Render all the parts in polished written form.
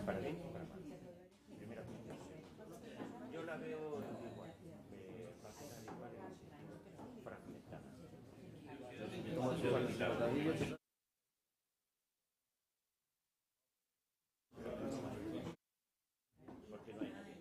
Para mí, primera opinión. Yo la veo igual, va a quedar igual fragmentada. Porque no hay nadie.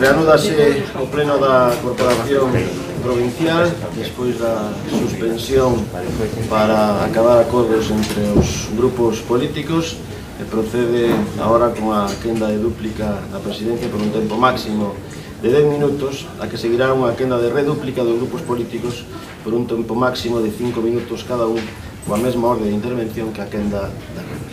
Reanúdase o pleno da Corporación provincial, despois da suspensión para acabar acordos entre os grupos políticos, e procede agora con a quenda de dúplica da presidencia por un tempo máximo de 10 minutos, a que seguirá unha quenda de redúplica dos grupos políticos por un tempo máximo de 5 minutos cada un, coa mesma orde de intervención que a quenda da Cámara.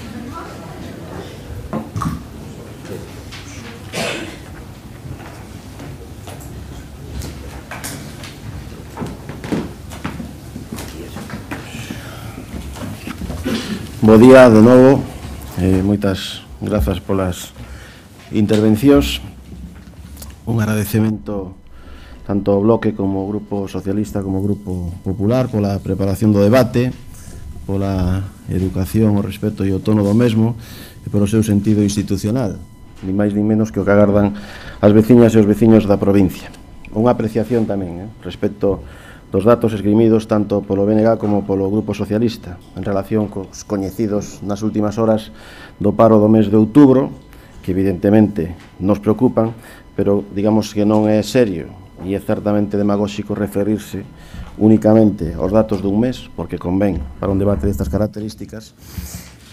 Bo día de novo, moitas grazas polas intervencións. Un agradecemento tanto ao Bloque como ao Grupo Socialista como ao Grupo Popular pola preparación do debate, pola educación, o respeto e o tono do mesmo e polo seu sentido institucional, ni máis ni menos que o que agardan as veciñas e os veciños da provincia. Unha apreciación tamén respecto dos datos esgrimidos tanto polo BNG como polo Grupo Socialista en relación cos coñecidos nas últimas horas do paro do mes de outubro, que evidentemente nos preocupan, pero digamos que non é serio e é certamente demagóxico referirse únicamente aos datos dun mes, porque convén para un debate destas características,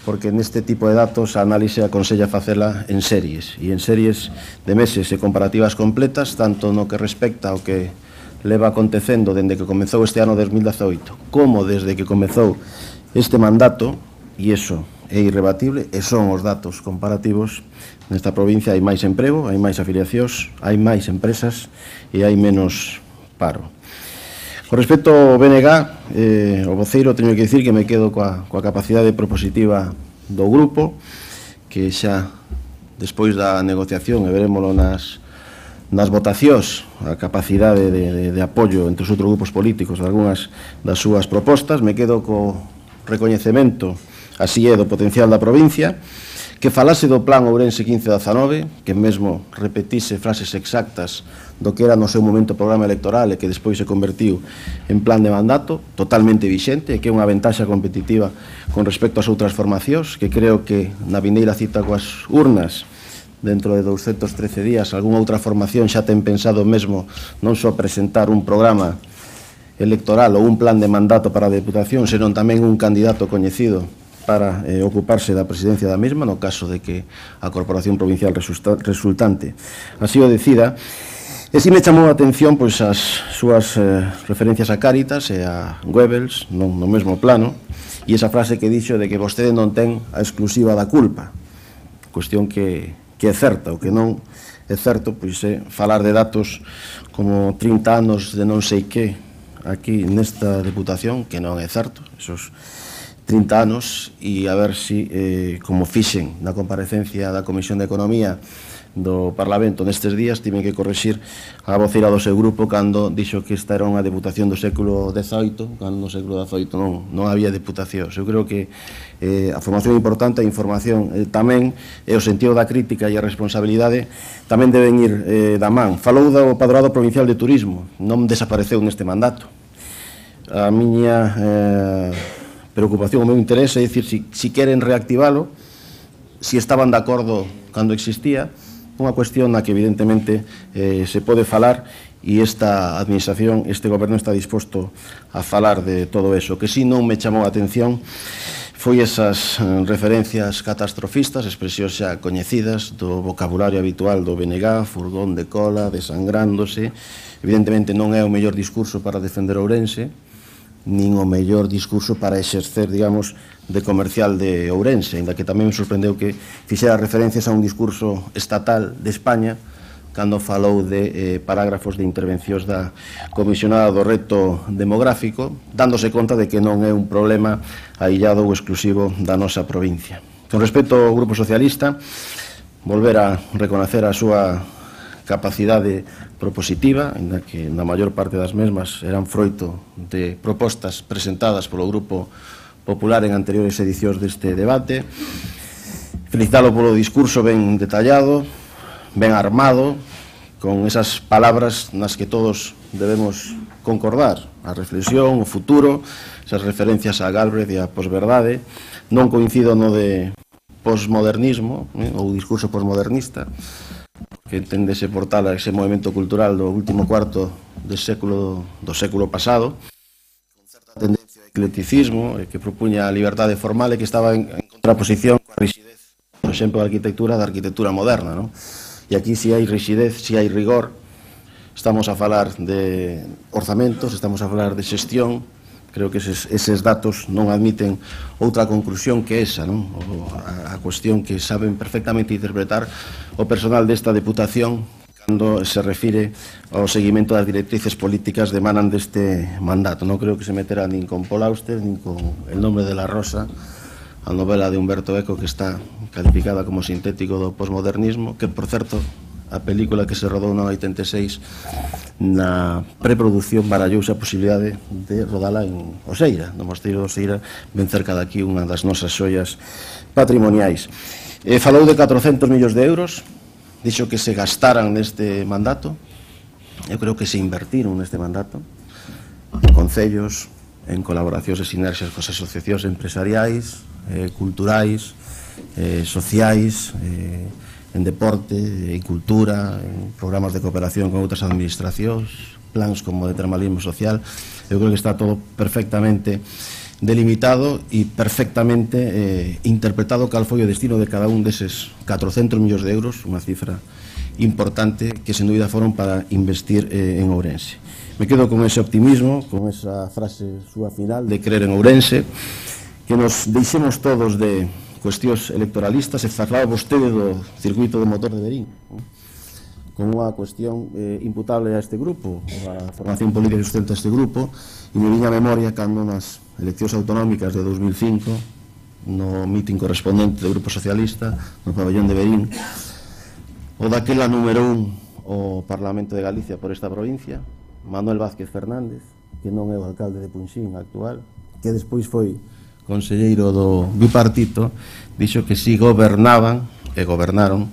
porque neste tipo de datos a análise aconsella facela en series, e en series de meses e comparativas completas, tanto no que respecta ao que leva acontecendo dende que comezou este ano 2018 como desde que comezou este mandato, e iso é irrebatible, e son os datos comparativos. Nesta provincia hai máis emprego, hai máis afiliacións, hai máis empresas e hai menos paro. Con respecto ao BNG, o voceiro, teño que dicir que me quedo coa capacidade propositiva do grupo, que xa despois da negociación, e verémolo nas votacións, a capacidade de apoio entre os outros grupos políticos de algunhas das súas propostas. Me quedo co recoñecemento así é do potencial da provincia, que falase do plan Ourense 15-19, que mesmo repetise frases exactas do que era no seu momento o programa electoral e que despois se convertiu en plan de mandato, totalmente vixente, e que é unha ventaxa competitiva con respecto ás outras formacións, que creo que na vindeira cita coas urnas dentro de 213 días algunha outra formación xa ten pensado mesmo non só presentar un programa electoral ou un plan de mandato para a Deputación, senón tamén un candidato coñecido para ocuparse da presidencia da mesma, no caso de que a Corporación Provincial resultante así o decida. E si me chamou a atención pois as súas referencias a Cáritas e a Goebbels no mesmo plano, e esa frase que dixo de que vostede non ten a exclusiva da culpa, cuestión que é certa. O que non é certo pois é falar de datos como 30 anos de non sei que aquí nesta Deputación, que non é certo, esos 30 anos, e a ver si, como fixen na comparecencia da Comisión de Economía do Parlamento nestes días, tiven que corrixir a voceira do seu grupo cando dixo que esta era unha Deputación do século XVIII, cando no século XVIII non había deputacións. Eu creo que a formación é importante, a información tamén, e o sentido da crítica e a responsabilidade tamén deben ir da man. Falou do Padroado Provincial de Turismo, non desapareceu neste mandato. A miña preocupación, o meu interese é dicir si queren reactivalo, si estaban de acordo cando existía, unha cuestión na que evidentemente se pode falar, e esta administración, este goberno está disposto a falar de todo eso. O que si non me chamou a atención foi esas referencias catastrofistas, expresións xa coñecidas do vocabulario habitual do BNG, furgón de cola, desangrándose. Evidentemente non é o mellor discurso para defender Ourense, nin o mellor discurso para exercer, digamos, de comercial de Ourense, ainda que tamén me sorprendeu que fixera referencias a un discurso estatal de España cando falou de parágrafos de intervencións da comisionada do reto demográfico, dándose conta de que non é un problema aillado ou exclusivo da nosa provincia. Con respecto ao Grupo Socialista, volver a reconocer a súa capacidade propositiva, ainda que na maior parte das mesmas eran froito de propostas presentadas polo Grupo Popular en anteriores edicións deste debate. Felicitalo polo discurso ben detallado, ben armado, con esas palabras nas que todos debemos concordar: a reflexión, o futuro, esas referencias a Galbraith e a posverdade. Non coincido no de posmodernismo ou discurso posmodernista, que entendese por tal ese movimento cultural do último cuarto do século pasado, con certa tendencia de eclecticismo, que propuña a liberdade formal e que estaba en contraposición coa rigidez, por exemplo, da arquitectura moderna, non? E aquí, se hai rigidez, se hai rigor, estamos a falar de orzamentos, estamos a falar de xestión. Creo que eses datos non admiten outra conclusión que esa, non? A cuestión que saben perfectamente interpretar o personal desta Deputación cando se refire ao seguimento das directrices políticas que emanan deste mandato. Non creo que se meterá nin con Paul Auster, nin con El nombre de la rosa, a novela de Humberto Eco, que está calificada como sintético do posmodernismo, que, por certo, a película que se rodou no 86, na preproducción barallouse a posibilidade de rodala en Oseira, no Mosteiro de Oseira, ben cerca daqui, unha das nosas xoias patrimoniais. Falou de 400 millóns de euros, dixo que se gastaran neste mandato. Eu creo que se invertiron neste mandato en concellos, en colaboracións e sinerxias coas asociacións empresariais, culturais, sociais, en deporte, en cultura, en programas de cooperación con outras administracións, plans como de termalismo social. Eu creo que está todo perfectamente delimitado e perfectamente interpretado cal foi o destino de cada un deses 400 millóns de euros, unha cifra importante que sen dúbida foron para investir en Ourense. Me quedo con ese optimismo, con esa frase súa final de creer en Ourense, que nos deixemos todos de cuestións electoralistas. Se falaba vostede do circuito de motor de Verín, como unha cuestión imputable a este grupo, a formación política que sustenta este grupo, e me viña a memoria cando nas eleccións autonómicas de 2005, no mitin correspondente do Grupo Socialista, no pabellón de Verín, o daquela número 1 o Parlamento de Galicia por esta provincia, Manuel Vázquez Fernández, que non é o alcalde de Punxín actual, que despois foi conselleiro do bipartito, dixo que si gobernaban e gobernaron,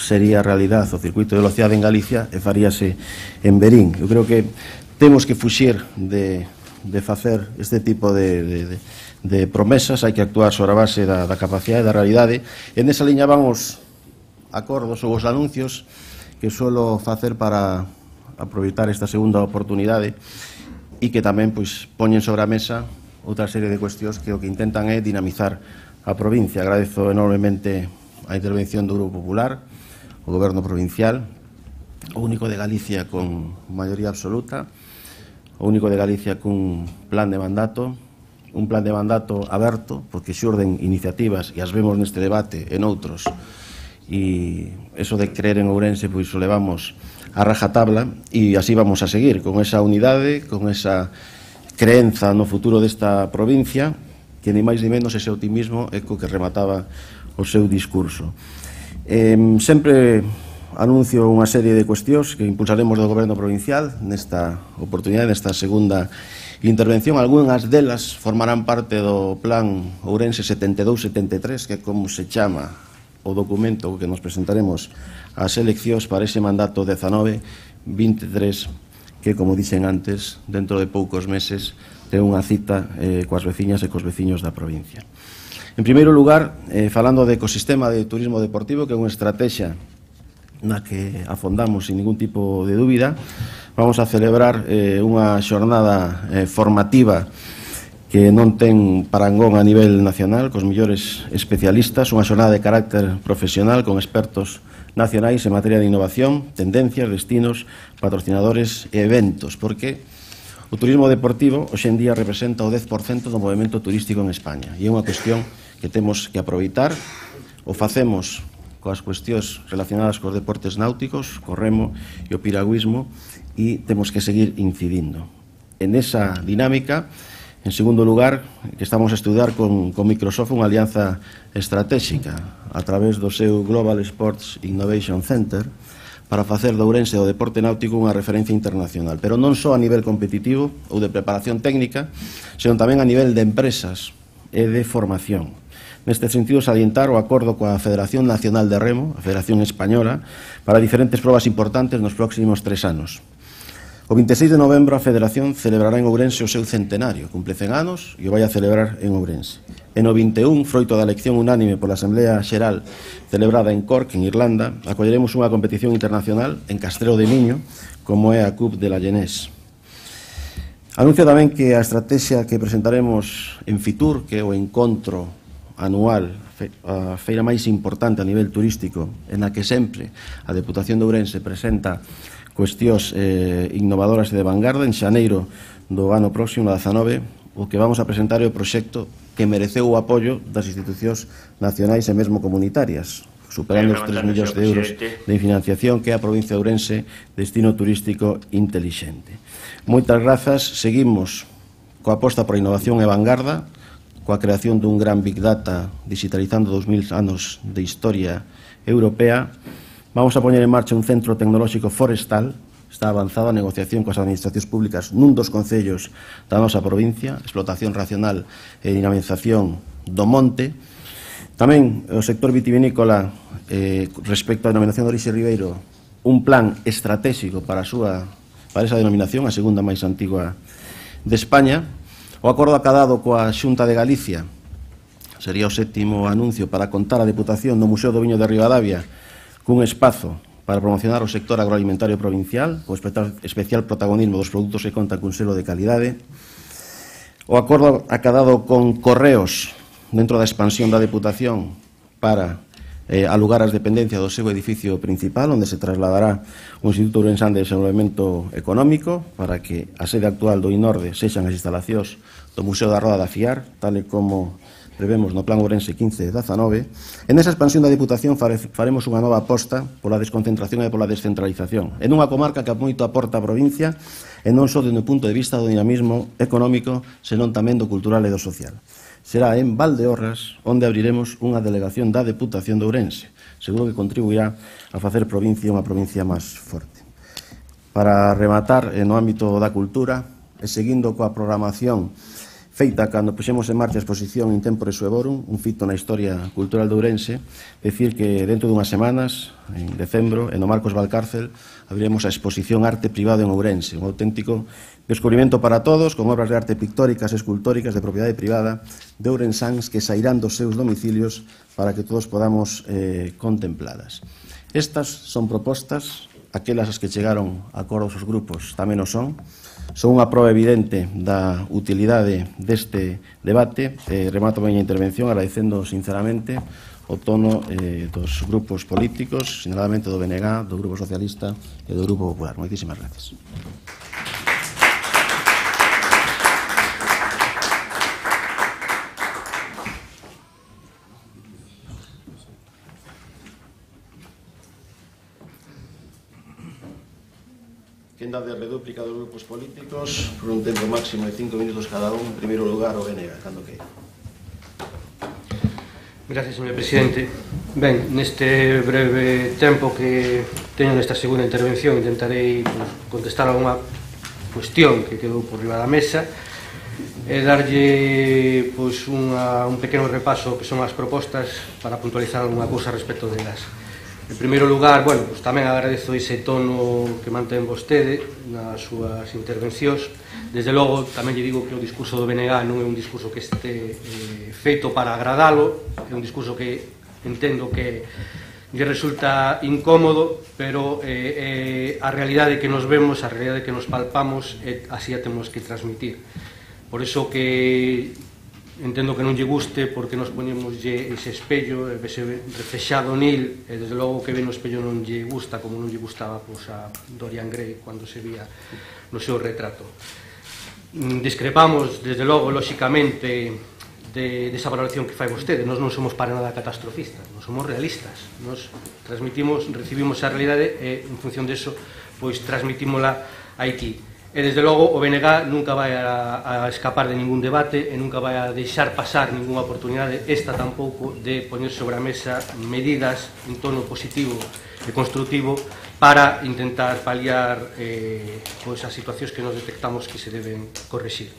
sería realidad o circuito de velocidade en Galicia e faríase en Verín. Eu creo que temos que fuxir de facer este tipo de promesas, hai que actuar sobre a base da capacidade da realidade, e nesa liña van os acordos ou os anuncios que suelo facer para aproveitar esta segunda oportunidade e que tamén poñen sobre a mesa outra serie de cuestións que o que intentan é dinamizar a provincia. Agradezo enormemente a intervención do Grupo Popular, o Goberno provincial, o único de Galicia con maioría absoluta, o único de Galicia cun plan de mandato, un plan de mandato aberto, porque xurden iniciativas e as vemos neste debate en outros, e eso de creer en Ourense pois o levamos a rajatabla, e así vamos a seguir, con esa unidade, con esa creenza no futuro desta provincia, que ni máis ni menos ese optimismo é co que remataba o seu discurso. Sempre anuncio unha serie de cuestións que impulsaremos do Goberno provincial nesta oportunidade, nesta segunda intervención. Algúnas delas formarán parte do Plan Ourense 72-73, que é como se chama o documento que nos presentaremos ás eleccións para ese mandato 19-23, que, como dixen antes, dentro de poucos meses ten unha cita coas veciñas e cos veciños da provincia. En primeiro lugar, falando de ecosistema de turismo deportivo, que é unha estrategia na que afondamos sin ningún tipo de dúbida, vamos a celebrar unha xornada formativa que non ten parangón a nivel nacional, cos millores especialistas, unha xornada de carácter profesional con expertos nacionais en materia de innovación, tendencias, destinos, patrocinadores e eventos, porque o turismo deportivo hoxe en día representa o 10% do movimento turístico en España, e é unha cuestión que temos que aproveitar. O facemos coas cuestións relacionadas cos deportes náuticos, co remo e o piragüismo, e temos que seguir incidindo en esa dinámica. En segundo lugar, que estamos a estudar con Microsoft unha alianza estratégica a través do seu Global Sports Innovation Center para facer de Ourense o deporte náutico unha referencia internacional, pero non só a nivel competitivo ou de preparación técnica, senón tamén a nivel de empresas e de formación. Neste sentido, salientar o acordo coa Federación Nacional de Remo, a Federación Española, para diferentes probas importantes nos próximos 3 anos. O 26 de novembro a Federación celebrará en Ourense o seu centenario, cumple 100 anos e o vai a celebrar en Ourense. E no 21, froito da elección unánime pola Asamblea Xeral celebrada en Cork, en Irlanda, acolleremos unha competición internacional en Castrelo de Miño, como é a Cup de la Llenés. Anuncio tamén que a estrategia que presentaremos en Fitur, que é o encontro anual, a feira máis importante a nivel turístico, en a que sempre a Deputación de Ourense presenta cuestións innovadoras e de vanguarda, en xaneiro do ano próximo, 19, o que vamos a presentar é o proxecto que mereceu o apoio das institucións nacionais e mesmo comunitarias, superando os 3 millóns de euros de financiación que é a provincia de Ourense destino turístico intelixente. Moitas grazas, seguimos coa aposta por innovación e vanguarda, coa creación dun gran Big Data digitalizando 2000 anos de historia europea. Vamos a poñer en marcha un centro tecnolóxico forestal. Está avanzada a negociación coas administracións públicas nun dos concellos da nosa provincia, explotación racional e dinamización do monte. Tamén o sector vitivinícola, respecto á denominación de orixe Ribeiro, un plan estratégico para esa denominación, a segunda máis antigua de España. O acordo acadado coa Xunta de Galicia sería o 7º anuncio para contar a Deputación no Museo do Viño de Ribadavia cun espazo para promocionar o sector agroalimentario provincial, co especial protagonismo dos produtos que contan cun selo de calidade. O acordo acadado con Correos dentro da expansión da Deputación para alugar as dependencias do seu edificio principal, onde se trasladará o Instituto Ourensán de Desenvolvemento Económico para que a sede actual do INORDE sexan as instalacións do Museo da Roda da Fiar, tal e como prevemos no Plan Ourense 15-19. En esa expansión da Deputación faremos unha nova aposta pola desconcentración e pola descentralización, en unha comarca que moito aporta a provincia, e non só dende o punto de vista do dinamismo económico, senón tamén do cultural e do social. Será en Valdeorras onde abriremos unha delegación da Deputación de Ourense. Seguro que contribuirá a facer provincia unha provincia máis forte. Para rematar, no ámbito da cultura, e seguindo coa programación feita cando puxemos en marcha a exposición In Tempore Suevorum, un fito na historia cultural de Ourense, decir que dentro dunhas semanas, en decembro, en o Marcos Valcárcel, abriremos a exposición Arte Privado en Ourense, un auténtico descubrimento para todos, con obras de arte pictóricas e escultóricas de propiedade privada de ourensáns que sairán dos seus domicilios para que todos podamos contemplalas. Estas son propostas, aquelas as que chegaron a acordos os grupos tamén o son unha prova evidente da utilidade deste debate. Remato a miña intervención agradecendo sinceramente o tono dos grupos políticos, sinaladamente do BNG, do Grupo Socialista e do Grupo Popular. Moitísimas gracias. Quenda de redúplica dos grupos políticos por un tempo máximo de 5 minutos cada un. En primeiro lugar, o BNG, cando queira. Gracias, señor presidente. Ben, neste breve tempo que teño nesta segunda intervención intentarei contestar a unha cuestión que quedou por riba da mesa e darlle un pequeno repaso que son as propostas para puntualizar alguna cousa respecto delas. En primeiro lugar, tamén agradezo ese tono que mantén vostede nas súas intervencións. Desde logo, tamén lle digo que o discurso do BNG non é un discurso que este feito para agradalo, é un discurso que entendo que lle resulta incómodo, pero a realidade que nos vemos, a realidade que nos palpamos, así a temos que transmitir. Por iso que entendo que non lle guste, porque nos poñemoslle ese espello, ese reflexado nil, e desde logo que ve no espello non lle gusta, como non lle gustaba a Dorian Gray cando se vía no seu retrato. Discrepamos, desde logo, lóxicamente, desa valoración que fai vostede. Nós non somos para nada catastrofistas, nós somos realistas. Nós recibimos a realidade e, en función deso, transmitímola aquí. E, desde logo, o BNG nunca vai a escapar de ningún debate e nunca vai a deixar pasar ninguna oportunidade, esta tampouco, de poñer sobre a mesa medidas en tono positivo e construtivo para intentar paliar as situacións que nos detectamos que se deben correxir.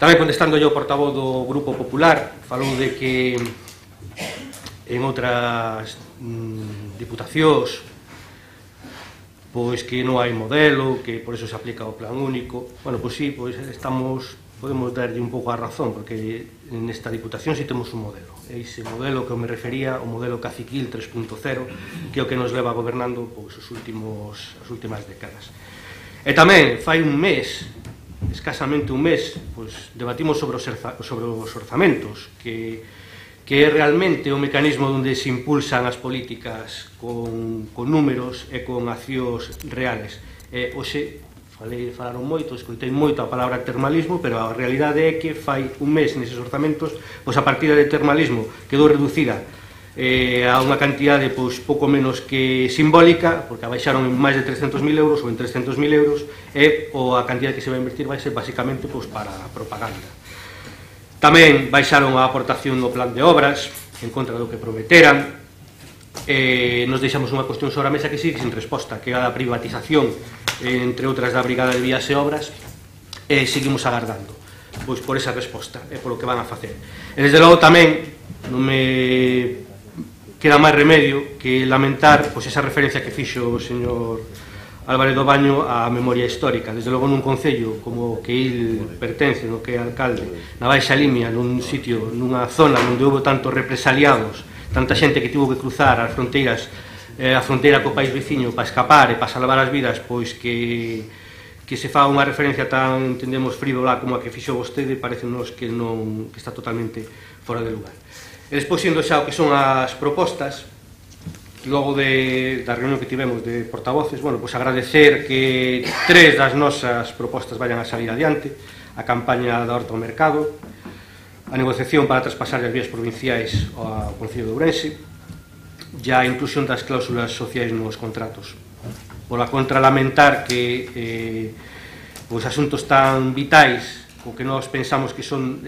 Tamén contestando yo ao portavoz do Grupo Popular, falou de que en outras diputacións que non hai modelo, que por eso se aplica o plan único. Sí, estamos podemos darlle un pouco a razón, porque nesta Diputación si temos un modelo, e ese modelo que eu me refería, o modelo caciquil 3.0, que é o que nos leva gobernando pois, as últimas décadas. E tamén, fai un mes, escasamente un mes, pois, debatimos sobre os orzamentos, que é realmente o mecanismo onde se impulsan as políticas con números e con accións reales. Hoxe falaron moito, escoitei moito a palabra termalismo, pero a realidade é que fai un mes neses orzamentos, pois a partida de termalismo quedou reducida a unha cantidade pois pouco menos que simbólica, porque a baixaron en máis de 300.000 euros ou en 300.000 euros, e a cantidade que se vai invertir vai ser basicamente pois, para propaganda. Tamén baixaron a aportación no plan de obras en contra do que prometeran. Nos deixamos unha cuestión sobre a mesa que sigue sin resposta, que é a da privatización, entre outras da Brigada de Vías e Obras, e seguimos agardando pois por esa resposta e polo que van a facer. E desde logo tamén non me queda máis remedio que lamentar pois esa referencia que fixo o señor Álvarez do Baño á memoria histórica. Desde logo nun concello como que il pertence, no que é alcalde, na Baixa Limia, nun sitio, nunha zona onde houve tantos represaliados, tanta xente que tivo que cruzar as fronteiras, a fronteira co país veciño para escapar e para salvar as vidas, pois que se fa unha referencia tan, entendemos, frívola como a que fixo vostede, parecenos que está totalmente fora de lugar. E despois, sendo xa o que son as propostas, logo da reunión que tivemos de portavoces, bueno, pois agradecer que 3 das nosas propostas vayan a salir adiante: a campaña da horta ao mercado, a negociación para traspasar as vías provinciais ao Concello de Ourense e a inclusión das cláusulas sociais nos contratos. Pola contra, lamentar que os asuntos tan vitais o que nós pensamos que son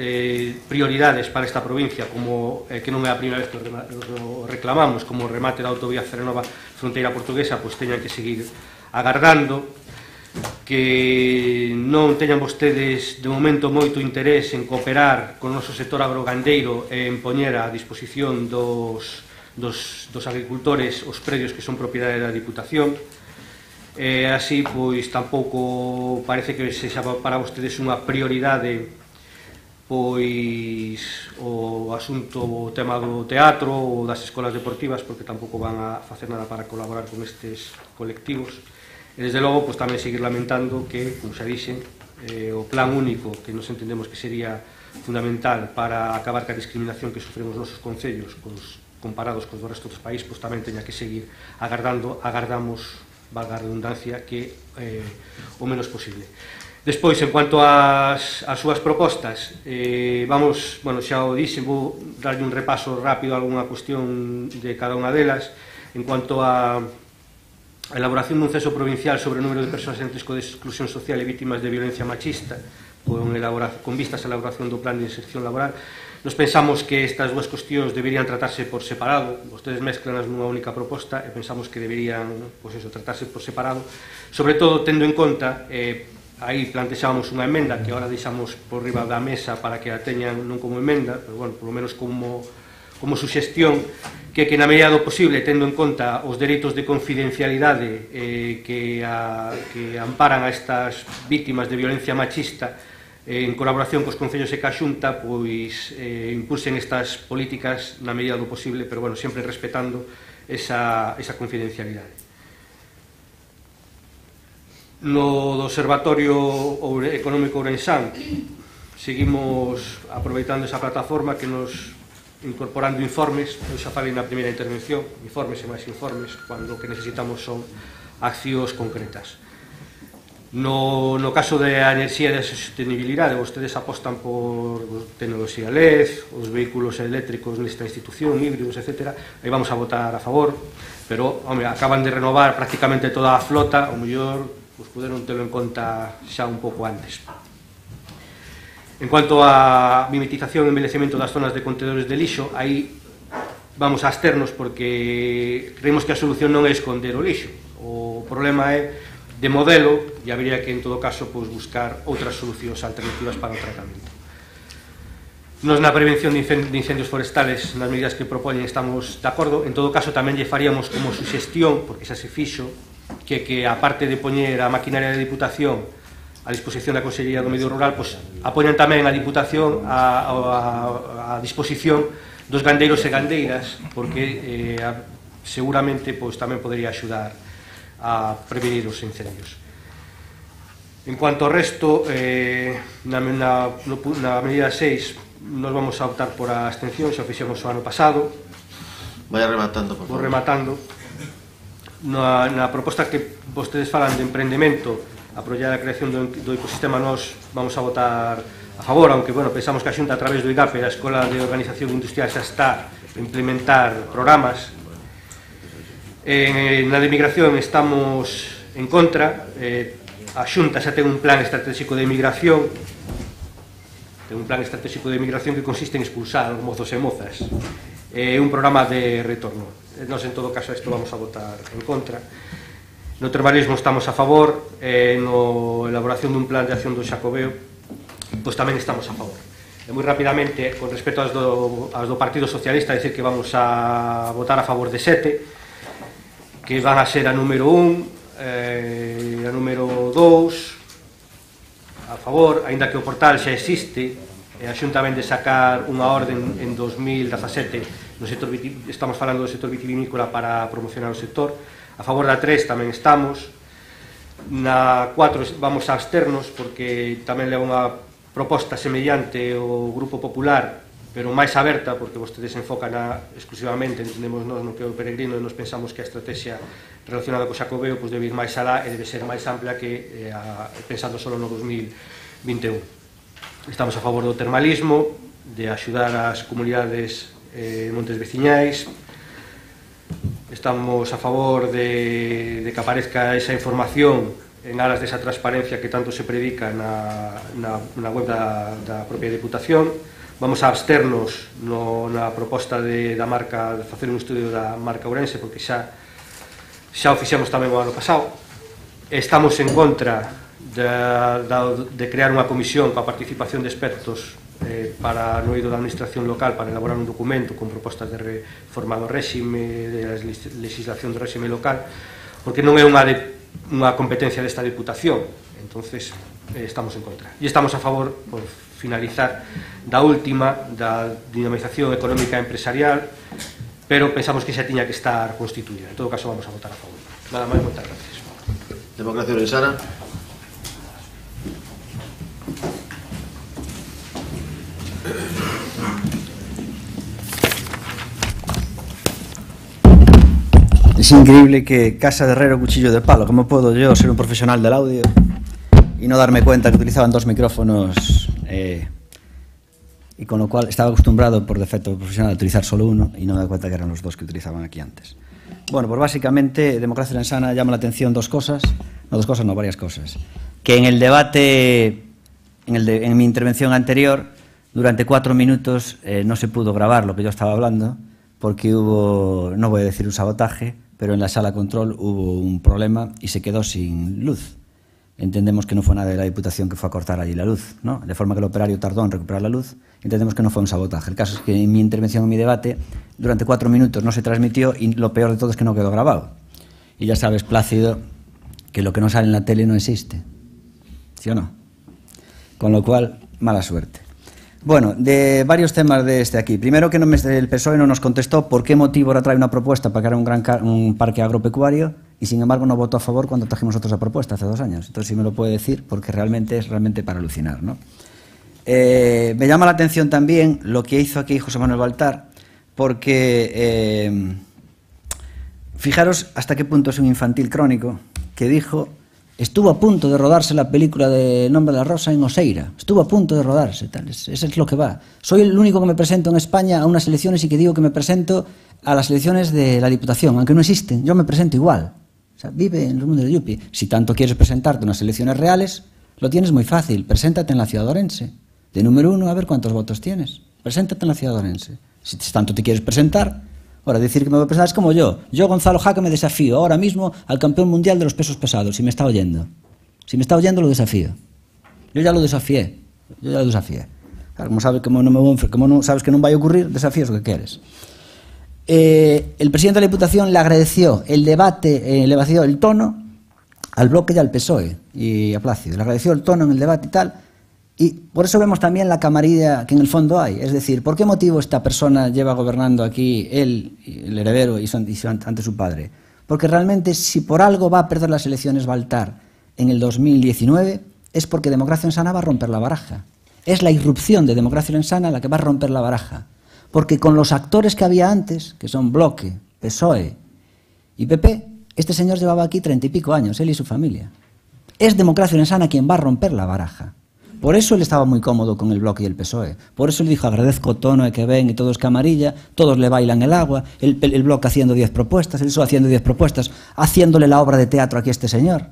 prioridades para esta provincia, como que non é a primeira vez que o reclamamos, como o remate da autovía Cerenova fronteira portuguesa, pois teñan que seguir agardando, que non teñan vostedes de momento moito interés en cooperar con o noso sector agrogandeiro e en poñer a disposición dos agricultores os predios que son propiedade da Diputación. Así, pois, tampouco parece que sexa para vostedes unha prioridade pois o asunto, o tema do teatro ou das escolas deportivas, porque tampouco van a facer nada para colaborar con estes colectivos. E, desde logo, pois, tamén seguir lamentando que, como xa dixen, o plan único, que nos entendemos que sería fundamental para acabar ca discriminación que sofremos os nosos concellos comparados cos do resto dos países, pois tamén teña que seguir agardamos, valga a redundancia, que o menos posible. Despois, en cuanto ás súas propostas, vamos, bueno, xa o dixen, vou darlle un repaso rápido a algunha cuestión de cada unha delas. En cuanto a elaboración dun censo provincial sobre o número de persoas en risco de exclusión social e vítimas de violencia machista, con vistas a elaboración do plan de inserción laboral, nos pensamos que estas dúas cuestións deberían tratarse por separado. Vostedes mezclanas nunha única proposta e pensamos que deberían, pois eso, tratarse por separado, sobre todo tendo en conta, aí plantexábamos unha emenda que agora deixamos por riba da mesa para que a teñan non como emenda, pero bueno, polo menos como suxestión, que na medida do posible, tendo en conta os dereitos de confidencialidade que amparan a estas vítimas de violencia machista, en colaboración cos concellos e ca Xunta, pois impulsen estas políticas na medida do posible, pero bueno, sempre respetando esa confidencialidade. No Observatorio Económico Ourensán seguimos aproveitando esa plataforma que nos incorporando informes. Eu xa falei na primeira intervención, informes e máis informes, cando o que necesitamos son accións concretas. No caso da enerxía e da sostenibilidade, vostedes apostan por tecnoloxía LED, os vehículos eléctricos nesta institución, híbridos, etc. Aí vamos a votar a favor, pero, home, acaban de renovar prácticamente toda a flota, o mellor pues, puderon telo en conta xa un pouco antes. En cuanto a mimetización e envellecemento das zonas de contedores de lixo, aí vamos a absternos porque creemos que a solución non é esconder o lixo. O problema é de modelo e habría que, en todo caso, pues, buscar outras solucións alternativas para o tratamento. Nos na prevención de incendios forestales, nas medidas que propoñen, estamos de acordo. En todo caso, tamén lle faríamos como suxestión, porque xa se fixo, que a parte de poñer a maquinaria de Diputación a disposición da Consellería do Medio Rural, pois apoian tamén a Diputación a disposición dos gandeiros e gandeiras, porque seguramente pois tamén podería axudar a prevenir os incendios. En cuanto ao resto, na medida 6 nos vamos a optar por a abstención, xa fixemos o ano pasado. Vaya rematando, por favor. Vou rematando. Na proposta que vostedes falan de emprendemento, apoiar a creación do ecosistema, nós vamos a votar a favor, aunque pensamos que a Xunta, a través do IDAPE, a Escola de Organización Industrial, xa está a implementar programas. Na de migración estamos en contra. A Xunta xa ten un plan estratégico de migración, que consiste en expulsar os mozos e mozas, un programa de retorno. Nós, en todo caso, isto vamos a votar en contra. No termalismo estamos a favor, na elaboración dun plan de acción do Xacobeo, pois tamén estamos a favor. E moi rapidamente, con respecto ás do Partido Socialista, decir que vamos a votar a favor de 7, que van a ser a número 1, a número 2, a favor, aínda que o portal xa existe, a Xunta vén de sacar unha orden en 2017, estamos falando do sector vitivinícola para promocionar o sector. A favor da 3 tamén estamos. Na 4 vamos a absternos, porque tamén leva unha proposta semellante ao Grupo Popular, pero máis aberta, porque vostedes enfocan exclusivamente, entendemos nós, no que é o peregrino, e nos pensamos que a estrategia relacionada co Xacobeo debe ir máis alá e debe ser máis ampla que pensando só no 2021. Estamos a favor do termalismo, de axudar as comunidades montes veciñais. Estamos a favor de que aparezca esa información en aras desa transparencia que tanto se predica na web da propia Diputación. Vamos a absternos na proposta da marca, de facer un estudio da marca Ourense, porque xa o fixemos tamén o ano pasado. Estamos en contra de crear unha comisión coa participación de expertos para no eido da administración local, para elaborar un documento con propostas de reforma do réxime, de legislación do réxime local, porque non é unha competencia desta Diputación. Entonces estamos en contra. E estamos a favor, por finalizar, da última, da dinamización económica empresarial, pero pensamos que xa tiña que estar constituída. En todo caso, vamos a votar a favor. Nada máis, moitas gracias. Democracia Orensana. Es increíble que casa de herrero, cuchillo de palo. ¿Cómo puedo yo ser un profesional del audio y no darme cuenta que utilizaban dos micrófonos? Y con lo cual estaba acostumbrado por defecto profesional a utilizar solo uno y no me da cuenta que eran los dos que utilizaban aquí antes. Bueno, pues básicamente Democracia Orensana llama la atención varias cosas. Que en el debate, en mi intervención anterior, durante 4 minutos no se pudo grabar lo que yo estaba hablando, porque hubo, no voy a decir un sabotaje, pero en la sala control hubo un problema y se quedó sin luz. Entendemos que no fue nada de la Diputación que fue a cortar allí la luz, ¿no? De forma que el operario tardó en recuperar la luz. Entendemos que no fue un sabotaje. El caso es que en mi intervención, en mi debate, durante 4 minutos no se transmitió y lo peor de todo es que no quedó grabado. Y ya sabes, Plácido, que lo que no sale en la tele no existe. ¿Sí o no? Con lo cual, mala suerte. Bueno, de varios temas de aquí. Primero, que el PSOE no nos contestó por qué motivo ahora trae una propuesta para crear un parque agropecuario y, sin embargo, no votó a favor cuando trajimos nosotros la propuesta hace 2 años. Entonces, sí me lo puede decir, porque realmente es para alucinar, ¿no? Me llama la atención también lo que hizo aquí José Manuel Baltar, porque fijaros hasta qué punto es un infantil crónico, que dijo... Estuvo a punto de rodarse la película de Nombre de la Rosa en Oseira. Estuvo a punto de rodarse. Tal. Eso es lo que va. Soy el único que me presento en España a unas elecciones y que digo que me presento a las elecciones de la Diputación. Aunque no existen, yo me presento igual. O sea, vive en el mundo de Yupi. Si tanto quieres presentarte a unas elecciones reales, lo tienes muy fácil. Preséntate en la ciudad de Orense. De número 1, a ver cuántos votos tienes. Preséntate en la ciudad de Orense. Si tanto te quieres presentar... Ahora, decir que me voy a presentar es como yo. Yo, Gonzalo Jaque, me desafío ahora mismo al campeón mundial de los pesos pesados, si me está oyendo. Si me está oyendo, lo desafío. Yo ya lo desafié. Claro, como sabes que no vaya a ocurrir, desafíos lo que quieres. El presidente de la Diputación le agradeció el debate, le vació el tono al Bloque y al PSOE y a Plácido. Le agradeció el tono en el debate y tal. Y por eso vemos también la camarilla que en el fondo hay. Es decir, ¿por qué motivo esta persona lleva gobernando aquí, él, el heredero, y ante su padre? Porque realmente, si por algo va a perder las elecciones Baltar en el 2019, es porque Democracia Insana va a romper la baraja. Es la irrupción de Democracia Insana la que va a romper la baraja. Porque con los actores que había antes, que son Bloque, PSOE y PP, este señor llevaba aquí 30 y pico años, él y su familia. Es Democracia Insana quien va a romper la baraja. Por eso él estaba muy cómodo con el Bloque y el PSOE. Por eso él dijo, agradezco tono de que ven y todo es camarilla, todos le bailan el agua, el Bloque haciendo 10 propuestas, él solo haciendo 10 propuestas, haciéndole la obra de teatro aquí a este señor.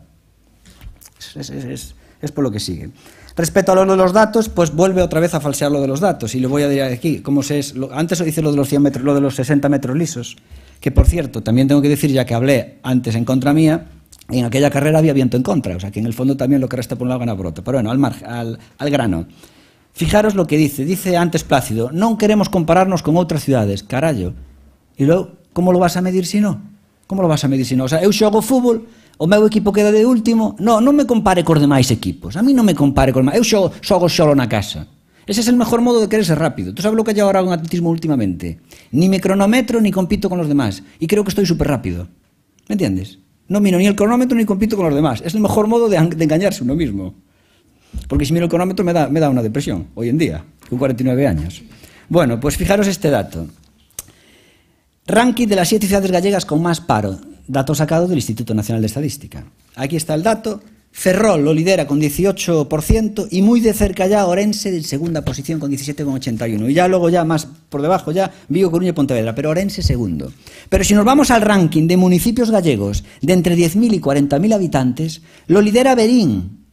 Es por lo que sigue. Respecto a lo de los datos, pues vuelve otra vez a falsear lo de los datos. Y le voy a decir aquí, cómo se es. Antes hice lo de los 100 metros, lo de los 60 metros lisos, que por cierto, también tengo que decir, ya que hablé antes en contra mía, en aquella carrera había viento en contra, o sea que en el fondo también lo que resta por un lado gana por otro. Pero bueno, al grano. Fijaros lo que dice antes Plácido, non queremos compararnos con outras ciudades, carallo. E logo, como lo vas a medir si no? Como lo vas a medir si no? O sea, eu xogo fútbol, o meu equipo queda de último, non me compare cos demais equipos, a mí non me compare cos demais, eu xogo xolo na casa. Ese es el mejor modo de querer ser rápido. ¿Tú sabes lo que hay ahora en atletismo últimamente? Ni me cronometro ni compito con los demás, y creo que estoy súper rápido. ¿Me entiendes? No miro ni el cronómetro ni compito con los demás. Es el mejor modo de engañarse uno mismo. Porque si miro el cronómetro me da una depresión, hoy en día, con 49 años. Bueno, pues fijaros este dato. Ranking de las 7 ciudades gallegas con más paro. Dato sacado del Instituto Nacional de Estadística. Aquí está el dato. Ferrol lo lidera con 18% y muy de cerca ya Orense en segunda posición con 17,81. Y ya luego ya más por debajo ya Vigo, Coruña y Pontevedra, pero Orense segundo. Pero si nos vamos al ranking de municipios gallegos de entre 10.000 y 40.000 habitantes, lo lidera Verín.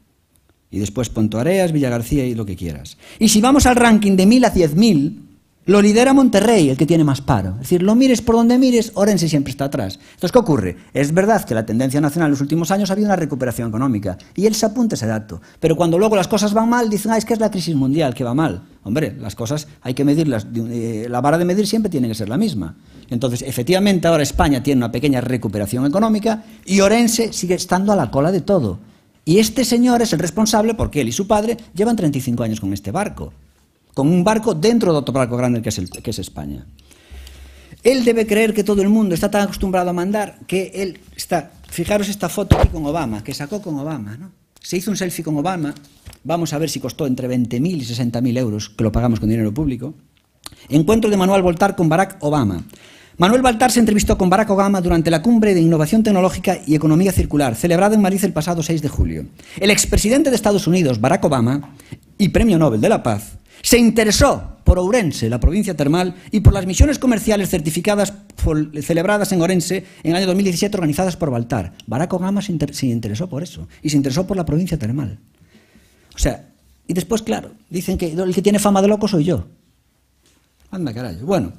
Y después Pontoareas, Villagarcía y lo que quieras. Y si vamos al ranking de 1.000 a 10.000, lo lidera Monterrey, el que tiene más paro. Es decir, lo mires por donde mires, Orense siempre está atrás. Entonces, ¿qué ocurre? Es verdad que la tendencia nacional en los últimos años ha habido una recuperación económica. Y él se apunta ese dato. Pero cuando luego las cosas van mal, dicen, es que es la crisis mundial que va mal. Hombre, las cosas hay que medirlas. La vara de medir siempre tiene que ser la misma. Entonces, efectivamente, ahora España tiene una pequeña recuperación económica y Orense sigue estando a la cola de todo. Y este señor es el responsable porque él y su padre llevan 35 años con este barco. Con un barco dentro de otro barco grande que es España. Él debe creer que todo el mundo está tan acostumbrado a mandar que él está... Fijaros esta foto aquí con Obama, que sacó con Obama, ¿no? Se hizo un selfie con Obama, vamos a ver si costó entre 20.000 y 60.000 euros, que lo pagamos con dinero público. Encuentro de Manuel Baltar con Barack Obama. Manuel Baltar se entrevistó con Barack Obama durante la cumbre de Innovación Tecnológica y Economía Circular, celebrada en Madrid el pasado 6 de julio. El expresidente de Estados Unidos, Barack Obama, y Premio Nobel de la Paz, se interesó por Ourense, la provincia termal, y por las misiones comerciales certificadas celebradas en Ourense en el año 2017 organizadas por Baltar. Barack Obama se interesó por eso, y se interesó por la provincia termal. O sea, y después, claro, dicen que el que tiene fama de loco soy yo. Anda, carajo. Bueno,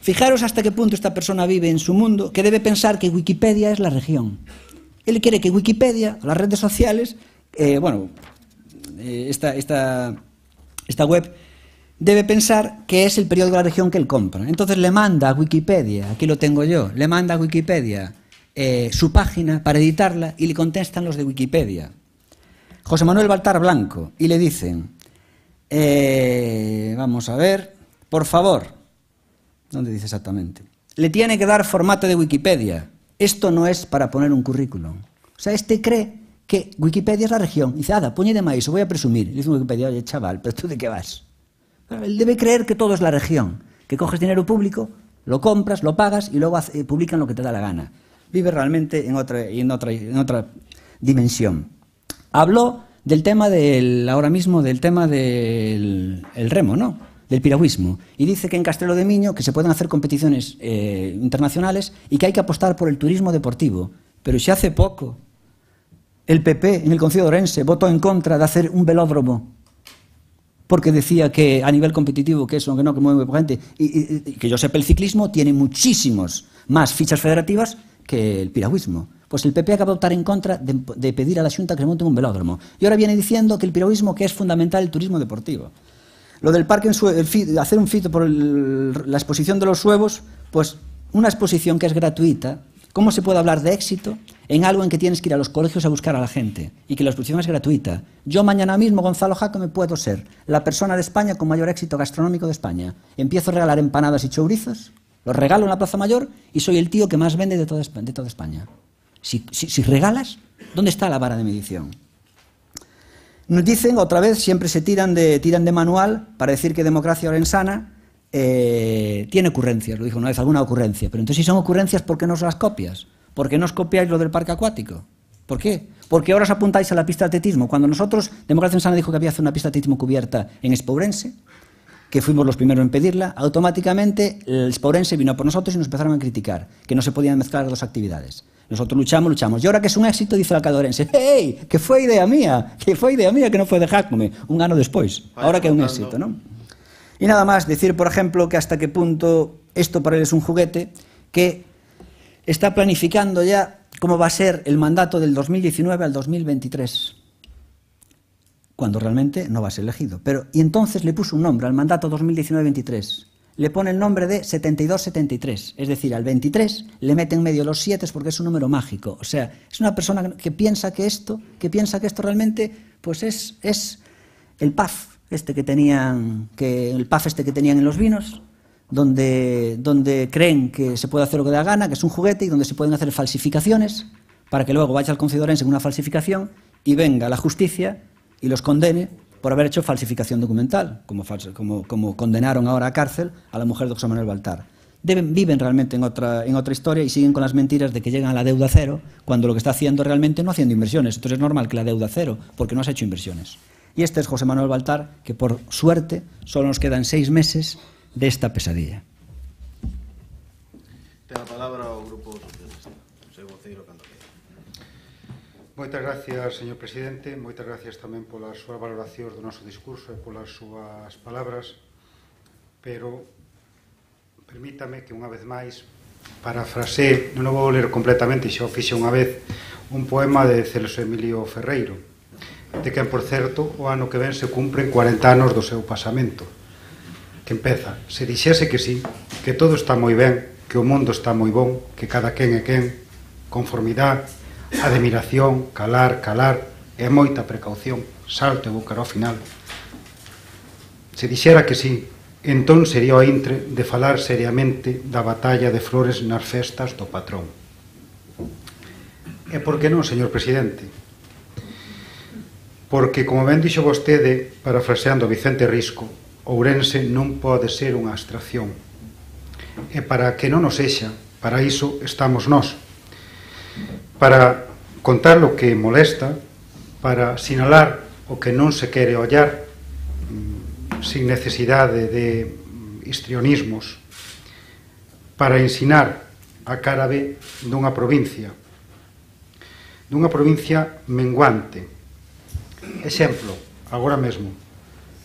fijaros hasta qué punto esta persona vive en su mundo, que debe pensar que Wikipedia es la región. Él quiere que Wikipedia, las redes sociales, esta web, debe pensar que es el periódico de la región que él compra. Entonces le manda a Wikipedia, aquí lo tengo yo, le manda a Wikipedia su página para editarla y le contestan los de Wikipedia. José Manuel Baltar Blanco, y le dicen, vamos a ver, por favor, ¿dónde dice exactamente? Le tiene que dar formato de Wikipedia. Esto no es para poner un currículum. O sea, este cree que Wikipedia es la región. Dice, poñe de maíz, voy a presumir. Y dice Wikipedia, oye, chaval, ¿pero tú de qué vas? Pero él debe creer que todo es la región, que coges dinero público, lo compras, lo pagas y luego publican lo que te da la gana. Vive realmente en otra dimensión. Habló del tema del remo, ¿no? Del piragüismo. Y dice que en Castrelo de Miño que se pueden hacer competiciones internacionales y que hay que apostar por el turismo deportivo. Pero si hace poco el PP en el Concello de Ourense votó en contra de hacer un velódromo porque decía que a nivel competitivo que mueve gente y que yo sepa el ciclismo tiene muchísimos más fichas federativas que el piragüismo. Pues el PP acaba de votar en contra de pedir a la Xunta que se monte un velódromo y ahora viene diciendo que el piragüismo que es fundamental el turismo deportivo. Lo del parque, hacer un fito por la exposición de los huevos, pues una exposición que es gratuita. ¿Cómo se puede hablar de éxito en algo en que tienes que ir a los colegios a buscar a la gente y que la expulsión es gratuita. Yo mañana mismo, Gonzalo Jácome, puedo ser la persona de España con mayor éxito gastronómico de España. Empiezo a regalar empanadas y chourizos, los regalo en la Plaza Mayor y soy el tío que más vende de toda España. Si regalas, ¿dónde está la vara de medición? Nos dicen, otra vez, siempre se tiran de manual para decir que democracia orensana tiene ocurrencias, lo dijo una vez, alguna ocurrencia. Pero entonces, si son ocurrencias, ¿por qué no os las copias? ¿Por qué no os copiáis lo del parque acuático? ¿Por qué? Porque ahora os apuntáis a la pista de atletismo. Cuando nosotros, Democracia Orensana dijo que había que hacer una pista de atletismo cubierta en Espourense, que fuimos los primeros en pedirla, automáticamente el Espourense vino por nosotros y nos empezaron a criticar, que no se podían mezclar las dos actividades. Nosotros luchamos. Y ahora que es un éxito, dice el alcalde Ourense, ¡hey! Que fue idea mía, que no fue de Jácome, un ano despois. Ahora que é un éxito, ¿no? Y nada más, decir, por ejemplo, que hasta qué punto esto para él es un juguete, que está planificando ya cómo va a ser el mandato del 2019 al 2023, cuando realmente no va a ser elegido. Y entonces le puso un nombre al mandato 2019-23. Le pone el nombre de 72-73, es decir, al 23 le mete en medio los 7 porque es un número mágico. O sea, es una persona que piensa que esto realmente pues es el PAF que tenían en los vinos, donde creen que se puede hacer lo que da gana, que es un juguete y donde se pueden hacer falsificaciones para que luego vaya al Concejo de Ourense en una falsificación y venga la justicia y los condene por haber hecho falsificación documental, como condenaron ahora a cárcel a la mujer de José Manuel Baltar. Viven realmente en otra historia y siguen con las mentiras de que llegan a la deuda cero, cuando lo que está haciendo realmente no haciendo inversiones. Entonces es normal que la deuda cero, porque no has hecho inversiones. Y este es José Manuel Baltar, que por suerte solo nos quedan 6 meses de esta pesadilla. Ten a palabra o Grupo Socialista. Seu voceiro cando queira. Moitas gracias, señor presidente. Moitas gracias tamén polas súas valoracións do noso discurso e polas súas palabras. Pero permítame que unha vez máis parafrasee, non o vou ler completamente, xa o fixe unha vez, un poema de Celso Emilio Ferreiro, de quen, por certo, o ano que ven se cumpren 40 anos do seu pasamento, que empeza: se dixese que sí, que todo está moi ben, que o mundo está moi bon, que cada quen é quen, conformidade, admiración, calar e moita precaución, salto e vou cara ao final. Se dixera que sí, entón sería o intre de falar seriamente da batalla de flores nas festas do patrón. E por que non, señor presidente? Porque, como ben dixo vostede, parafraseando Vicente Risco, Ourense non pode ser unha abstracción. E para que non o sexa, para iso estamos nós. Para contar o que molesta, para sinalar o que non se quere ollar, sin necesidade de histrionismos, para ensinar a cara B dunha provincia menguante. Exemplo, agora mesmo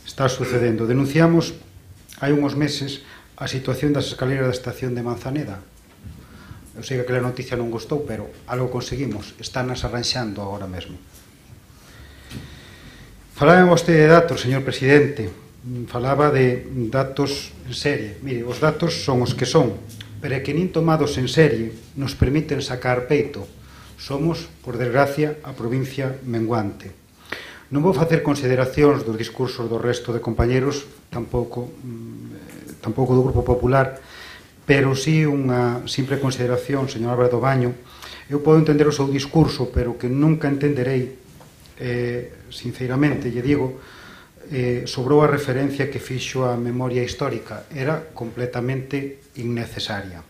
está sucedendo. Denunciamos hai uns meses a situación das escaleras da estación de Manzaneda. Eu sei que aquela noticia non gustou, pero algo conseguimos. Estánas arranxando agora mesmo. Falaba vostede de datos, señor presidente. Falaba de datos en serie. Mire, os datos son os que son, pero é que nin tomados en serie nos permiten sacar peito. Somos, por desgracia, a provincia menguante. Non vou facer consideracións dos discursos do resto de compañeros, tampouco do Grupo Popular, pero sí unha simple consideración, señor Álvarez do Baño. Eu podo entender o seu discurso, pero que nunca entenderei, sinceramente, lle digo, sobrou a referencia que fixo a memoria histórica. Era completamente innecesaria.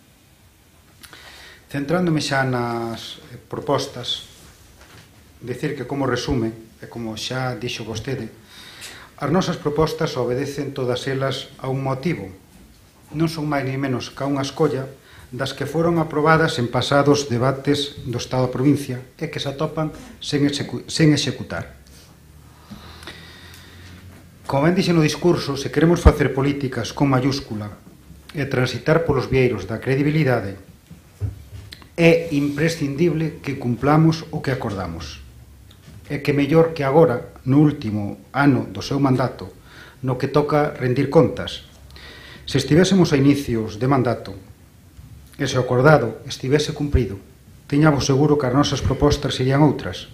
Centrándome xa nas propostas, decir que como resume, e como xa dixo vostede, as nosas propostas obedecen todas elas a un motivo. Non son máis ni menos que unha escolla das que foron aprobadas en pasados debates do Estado da provincia e que se atopan sen executar. Como ben dixen no discurso, se queremos facer políticas con mayúscula e transitar polos vieiros da credibilidade, é imprescindible que cumplamos o que acordamos. E que mellor que agora, no último ano do seu mandato, no que toca rendir contas. Se estivésemos a inicios de mandato e se o acordado estivese cumprido, tiñamos seguro que as nosas propostas serían outras.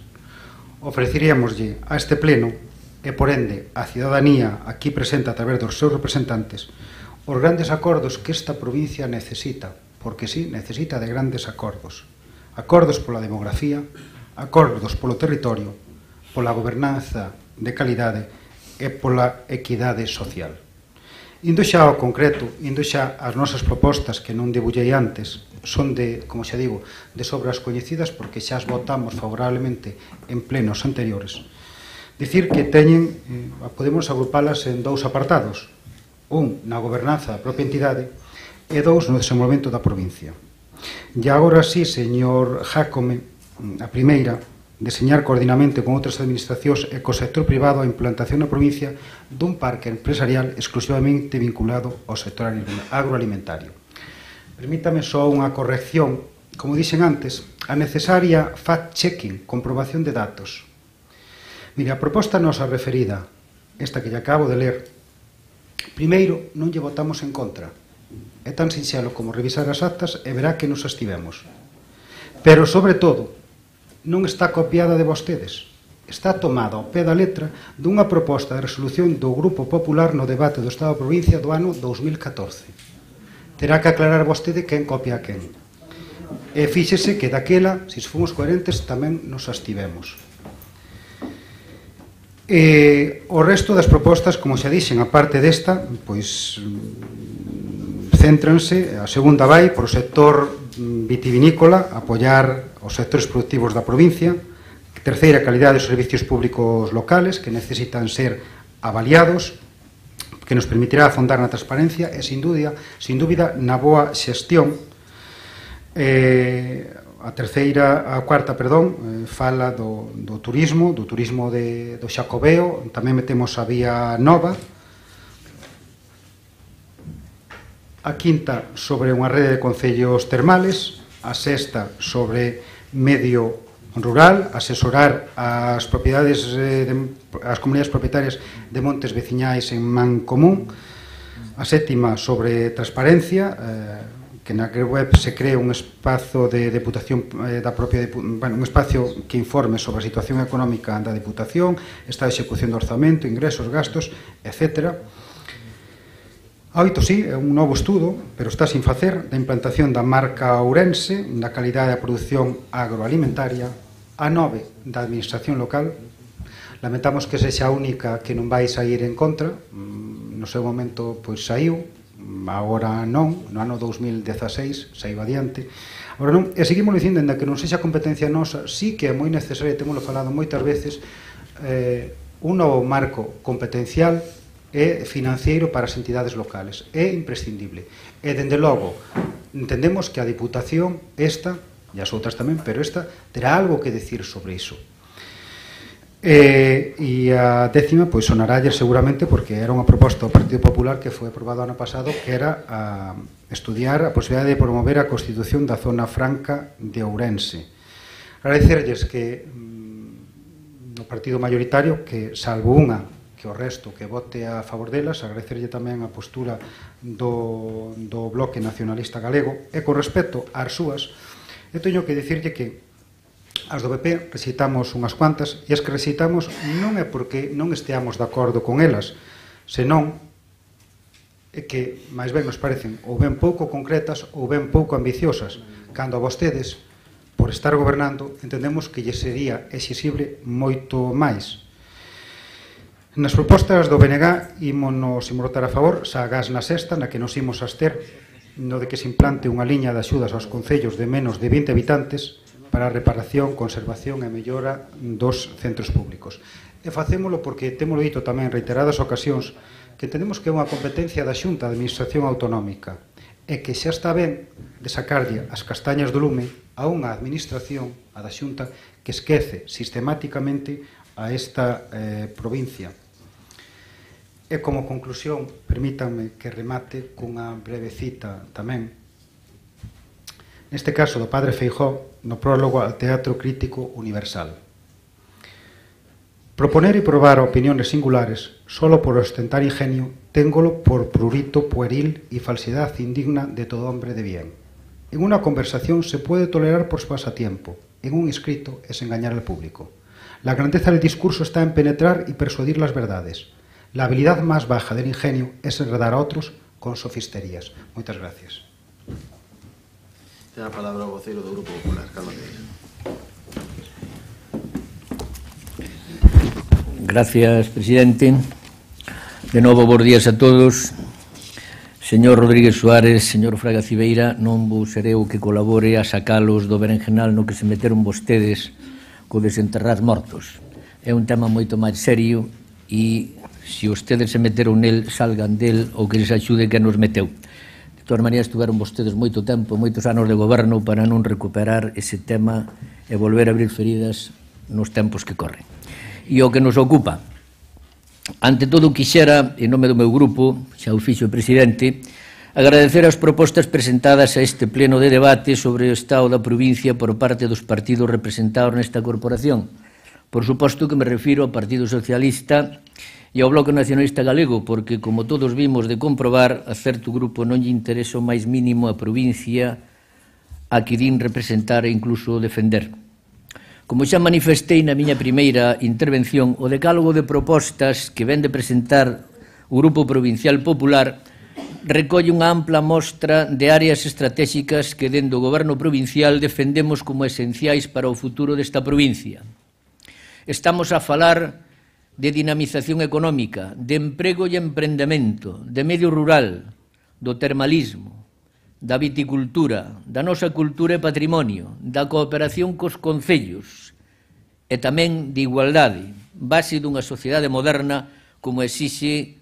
Ofreceríamoslle a este pleno e, por ende, a cidadanía aquí presente a través dos seus representantes os grandes acordos que esta provincia necesita, porque sí, necesita de grandes acordos. Acordos pola demografía, acordos polo territorio, pola gobernanza de calidade e pola equidade social. Indo xa ao concreto, indo xa ás nosas propostas que non debullei antes, son de, como xa digo, de sobras coñecidas porque xa as votamos favorablemente en plenos anteriores. Dicir que teñen, podemos agrupalas en dous apartados, un na gobernanza da propia entidade e dous no desenvolvemento da provincia. E agora sí, señor Jácome, a primeira, deseñar coordinamento con outras administracións e co sector privado a implantación na provincia dun parque empresarial exclusivamente vinculado ao sector agroalimentario. Permítame só unha corrección. Como dixen antes, a necesaria fact-checking, comprobación de datos. Mire, a proposta nosa referida, esta que lle acabo de ler, primeiro, non lle votamos en contra. É tan sinxelo como revisar as actas e verá que nos abstivemos. Pero, sobre todo, non está copiada de vostedes. Está tomada ao pé da letra dunha proposta de resolución do Grupo Popular no debate do Estado da Provincia do ano 2014. Terá que aclarar vostede quen copia a quen. E fíxese que daquela, se fomos coherentes, tamén nos abstivemos. O resto das propostas, como xa dixen, a parte desta, pois céntranse, a segunda vai por o sector vitivinícola, apoiar os sectores productivos da provincia. Terceira, calidade dos servicios públicos locales que necesitan ser avaliados, que nos permitirá afondar na transparencia e, sin dúbida, na boa xestión. A cuarta, fala do turismo do Xacobeo. Tamén metemos a Vía Nova. A quinta, sobre unha rede de concellos termales. A sexta, sobre medio rural, asesorar as propiedades, as comunidades propietarias de montes veciñais en man común. A sétima, sobre transparencia, que na web se cree un espazo de deputación da propia, un espazo que informe sobre a situación económica da Deputación, esta execución do orzamento, ingresos, gastos, etc. A 8, sí, é un novo estudo, pero está sin facer, da implantación da marca Ourense, da calidade da produción agroalimentaria. A 9, da administración local. Lamentamos que sexa a única que non vai sair en contra. No seu momento, pois, saiu. Agora non, no ano 2016 saiu adiante. Agora non, e seguimos dicindo, ainda que non sexa competencia nosa, sí que é moi necesario, temos falado moitas veces, un novo marco competencial e financiero para as entidades locales. É imprescindible. E, dende logo, entendemos que a Diputación, esta, e as outras tamén, pero esta, terá algo que decir sobre iso. E a décima, pois, sonarálle seguramente, porque era unha proposta do Partido Popular que foi aprobado ano pasado, que era estudiar a posibilidade de promover a constitución da zona franca de Ourense. Agradecerlles que no partido mayoritario, que salvo unha, que o resto que vote a favor delas, agradecerlle tamén a postura do Bloque Nacionalista Galego, e con respecto ás súas, eu teño que dicirlle que as do PP recitamos unhas cuantas, e as que recitamos non é porque non esteamos de acordo con elas, senón é que máis ben nos parecen ou ben pouco concretas ou ben pouco ambiciosas, cando a vostedes, por estar gobernando, entendemos que lle sería exixible moito máis. Nas propostas do BNG ímonos votar a favor, xa agás na sexta, na que nos imos abster, no de que se implante unha liña de axudas aos concellos de menos de 20 habitantes para a reparación, conservación e mellora dos centros públicos. E facémolo porque temos dito tamén en reiteradas ocasións que entendemos que é unha competencia da Xunta de Administración Autonómica e que xa está ben de sacarlle as castañas do lume a unha administración, a da Xunta, que esquece sistemáticamente a esta provincia. E como conclusión, permítanme que remate cunha breve cita tamén, neste caso do padre Feijóo, no prólogo ao Teatro Crítico Universal. Proponer e probar opiniones singulares solo por ostentar ingenio téngolo por prurito pueril e falsidad indigna de todo hombre de bien. En una conversación se puede tolerar por su pasatiempo, en un escrito es engañar al público. La grandeza del discurso está en penetrar y persuadir las verdades. La habilidad más baja del ingenio es enredar a otros con sofisterías. Moitas gracias. Ten a palabra o voceiro do Grupo Popular, Carlos Reis. Gracias, presidente. De novo, bons días a todos. Señor Rodríguez Suárez, señor Fraga Cibeira, non vos seré o que colabore a sacalos do berenjenal no que se meteron vostedes co desenterrar mortos. É un tema moito máis serio e se vostedes se meteron nel, salgan del ou que les axude que nos meteu. De todas maneiras, tuveron vostedes moito tempo, moitos anos de goberno para non recuperar ese tema e volver a abrir feridas nos tempos que corren. E o que nos ocupa, ante todo, quixera, en nome do meu grupo, xa o fixo o presidente, agradecer as propostas presentadas a este pleno de debate sobre o estado da provincia por parte dos partidos representados nesta corporación. Por suposto que me refiro ao Partido Socialista e ao Bloque Nacionalista Galego, porque, como todos vimos de comprobar, a certo grupo non lle interesa o máis mínimo a provincia a que din representar e incluso defender. Como xa manifestei na miña primeira intervención, o decálogo de propostas que ven de presentar o Grupo Provincial Popular recolle unha ampla mostra de áreas estratégicas que dende o Goberno provincial defendemos como esenciais para o futuro desta provincia. Estamos a falar de dinamización económica, de emprego e emprendemento, de medio rural, do termalismo, da viticultura, da nosa cultura e patrimonio, da cooperación cos concellos e tamén de igualdade, base dunha sociedade moderna como eixe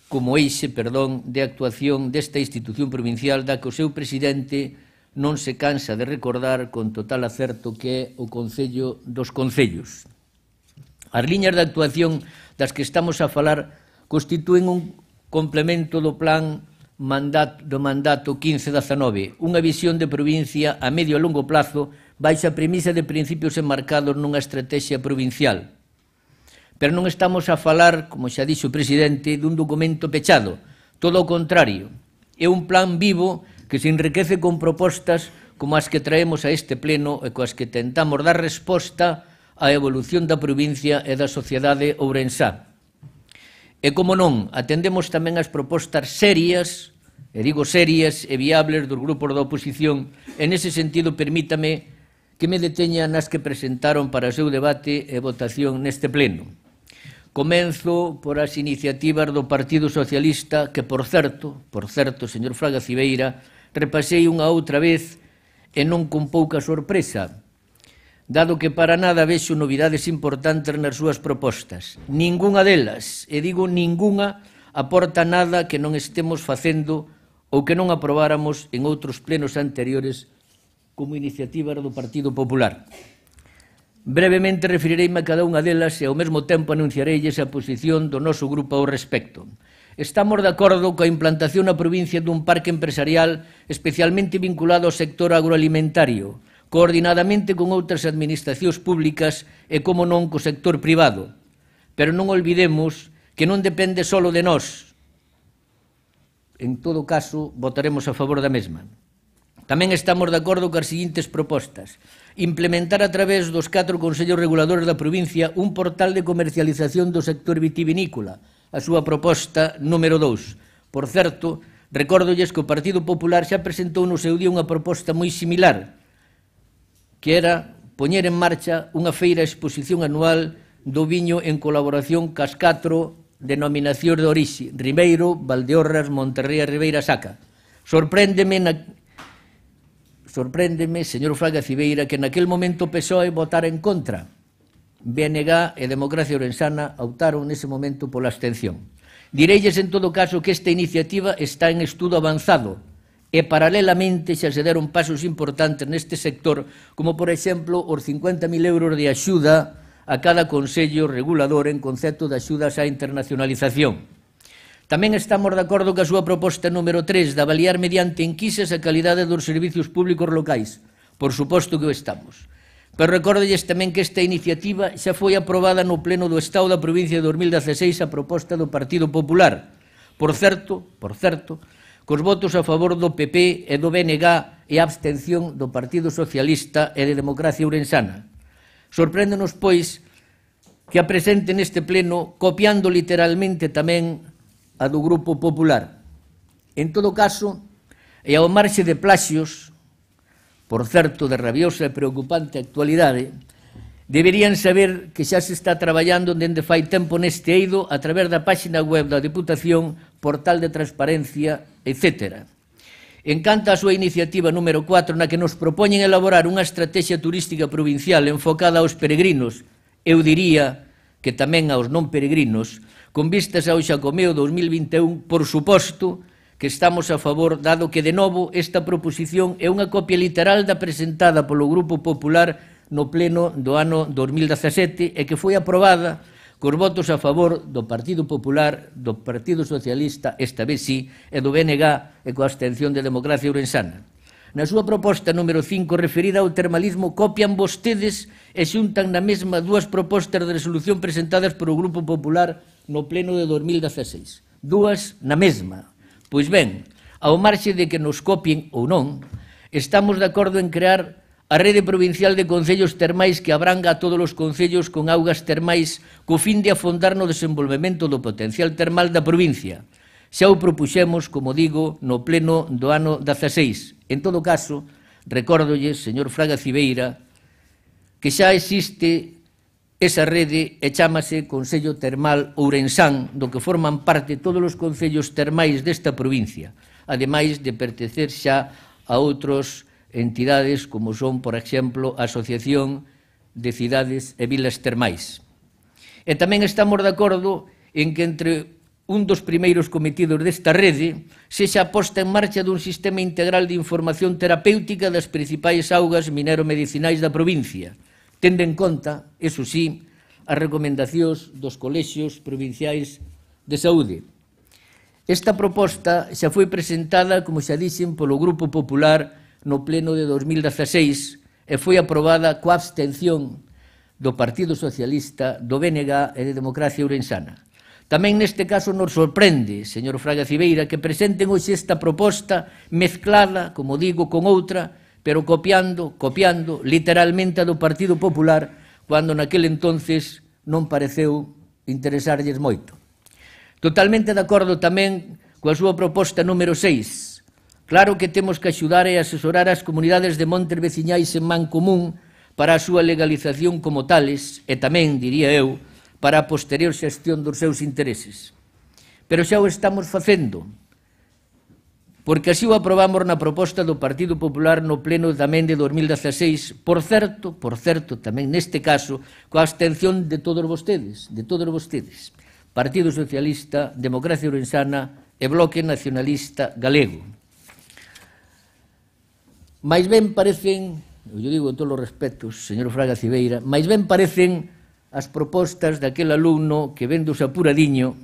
de actuación desta institución provincial da que o seu presidente non se cansa de recordar con total acerto que é o Concello dos Concellos. As liñas de actuación das que estamos a falar constitúen un complemento do plan do mandato 15-19, unha visión de provincia a medio e longo plazo baixa a premisa de principios enmarcados nunha estrategia provincial. Pero non estamos a falar, como xa dixo o presidente, dun documento pechado, todo o contrario. É un plan vivo que se enriquece con propostas como as que traemos a este pleno e coas que tentamos dar resposta á evolución da provincia e da sociedade ourensá. E, como non, atendemos tamén as propostas serias, e digo serias e viables dos grupos da oposición. En ese sentido, permítame que me deteña nas que presentaron para o seu debate e votación neste pleno. Comenzo por as iniciativas do Partido Socialista que, por certo, señor Fraga Cibeira, repasei unha outra vez e non con pouca sorpresa, dado que para nada vexo novidades importantes nas súas propostas. Ningunha delas, e digo ningunha, aporta nada que non estemos facendo ou que non aprobáramos en outros plenos anteriores como iniciativas do Partido Popular. Brevemente referireime a cada unha delas e ao mesmo tempo anunciareilles a posición do noso grupo ao respecto. Estamos de acordo coa implantación na provincia dun parque empresarial especialmente vinculado ao sector agroalimentario, coordinadamente con outras administracións públicas e, como non, co sector privado. Pero non olvidemos que non depende só de nós. En todo caso, votaremos a favor da mesma. Tamén estamos de acordo coas seguintes propostas. Implementar a través dos 4 consellos reguladores da provincia un portal de comercialización do sector vitivinícola, a súa proposta número 2. Por certo, recórdolles que o Partido Popular xa presentou no seu día unha proposta moi similar, que era poñer en marcha unha feira exposición anual do viño en colaboración cas 4 denominacións de orixe, Ribeiro, Valdeorras, Monterrey e Ribeira Sacra. Sorpréndeme, señor Fraga Cibeira, que naquel momento o PSOE votara en contra. BNG e Democracia Ourensana optaron nese momento pola abstención. Direilles, en todo caso, que esta iniciativa está en estudo avanzado, e paralelamente xa se deron pasos importantes neste sector, como, por exemplo, os 50.000 euros de axuda a cada consello regulador en concepto de axudas á internacionalización. Tamén estamos de acordo ca súa proposta número 3 de avaliar mediante enquisas a calidade dos servicios públicos locais. Por suposto que o estamos. Pero recórdolles tamén que esta iniciativa xa foi aprobada no Pleno do Estado da provincia de 2016 a proposta do Partido Popular. Por certo, cos votos a favor do PP e do BNG e a abstención do Partido Socialista e de Democracia Ourensana. Sorpréndenos, pois, que a presente neste pleno copiando literalmente tamén a do Grupo Popular. En todo caso, e ao marxe de plaxios, por certo, de rabiosa e preocupante actualidade, deberían saber que xa se está traballando dende fai tempo neste eido a través da páxina web da Deputación, portal de transparencia, etc. Encanta a súa iniciativa número 4 na que nos propoñen elaborar unha estrategia turística provincial enfocada aos peregrinos, eu diría que tamén aos non peregrinos, con vistas ao Xacomeo 2021, por suposto, que estamos a favor, dado que, de novo, esta proposición é unha copia literal da presentada polo Grupo Popular no pleno do ano 2017 e que foi aprobada cos votos a favor do Partido Popular, do Partido Socialista, esta vez sí, e do BNG e coa abstención de Democracia Ourensana. Na súa proposta número 5, referida ao termalismo, copian vostedes e xuntan na mesma dúas propostas de resolución presentadas polo Grupo Popular no pleno de 2016. Dúas na mesma. Pois ben, ao marxe de que nos copien ou non, estamos de acordo en crear a rede provincial de concellos termais que abranga a todos os concellos con augas termais co fin de afondar no desenvolvemento do potencial termal da provincia. Xa o propuxemos, como digo, no pleno do ano 16. En todo caso, recórdolle, señor Fraga Cibeira, que xa existe esa rede e chámase Consello Termal Ourensán, do que forman parte todos os concellos termais desta provincia, ademais de pertencer xa a outras entidades como son, por exemplo, a Asociación de Cidades e Vilas Termais. E tamén estamos de acordo en que entre un dos primeiros cometidos desta rede sexa a posta en marcha dun sistema integral de información terapéutica das principais augas minero-medicinais da provincia, tendo en conta, eso sí, as recomendacións dos colexios provinciais de saúde. Esta proposta xa foi presentada, como xa dixen, polo Grupo Popular no pleno de 2016 e foi aprobada coa abstención do Partido Socialista, do BNG e de Democracia Ourensana. Tamén neste caso nos sorprende, señor Fraga Cibeira, que presenten hoxe esta proposta mezclada, como digo, con outra, pero copiando literalmente a do Partido Popular, cando naquele entonces non pareceu interesarlles moito. Totalmente de acordo tamén coa súa proposta número 6. Claro que temos que axudar e asesorar as comunidades de montes veciñais en man común para a súa legalización como tales e tamén, diría eu, para a posterior xestión dos seus intereses. Pero xa o estamos facendo, porque así o aprobamos na proposta do Partido Popular no pleno tamén de 2016, por certo, tamén neste caso, coa abstención de todos vostedes, Partido Socialista, Democracia Ourensana e Bloque Nacionalista Galego. Mais ben parecen, eu digo con todos os respetos, señor Fraga Cibeira, mais ben parecen as propostas daquele alumno que vendo o apuradiño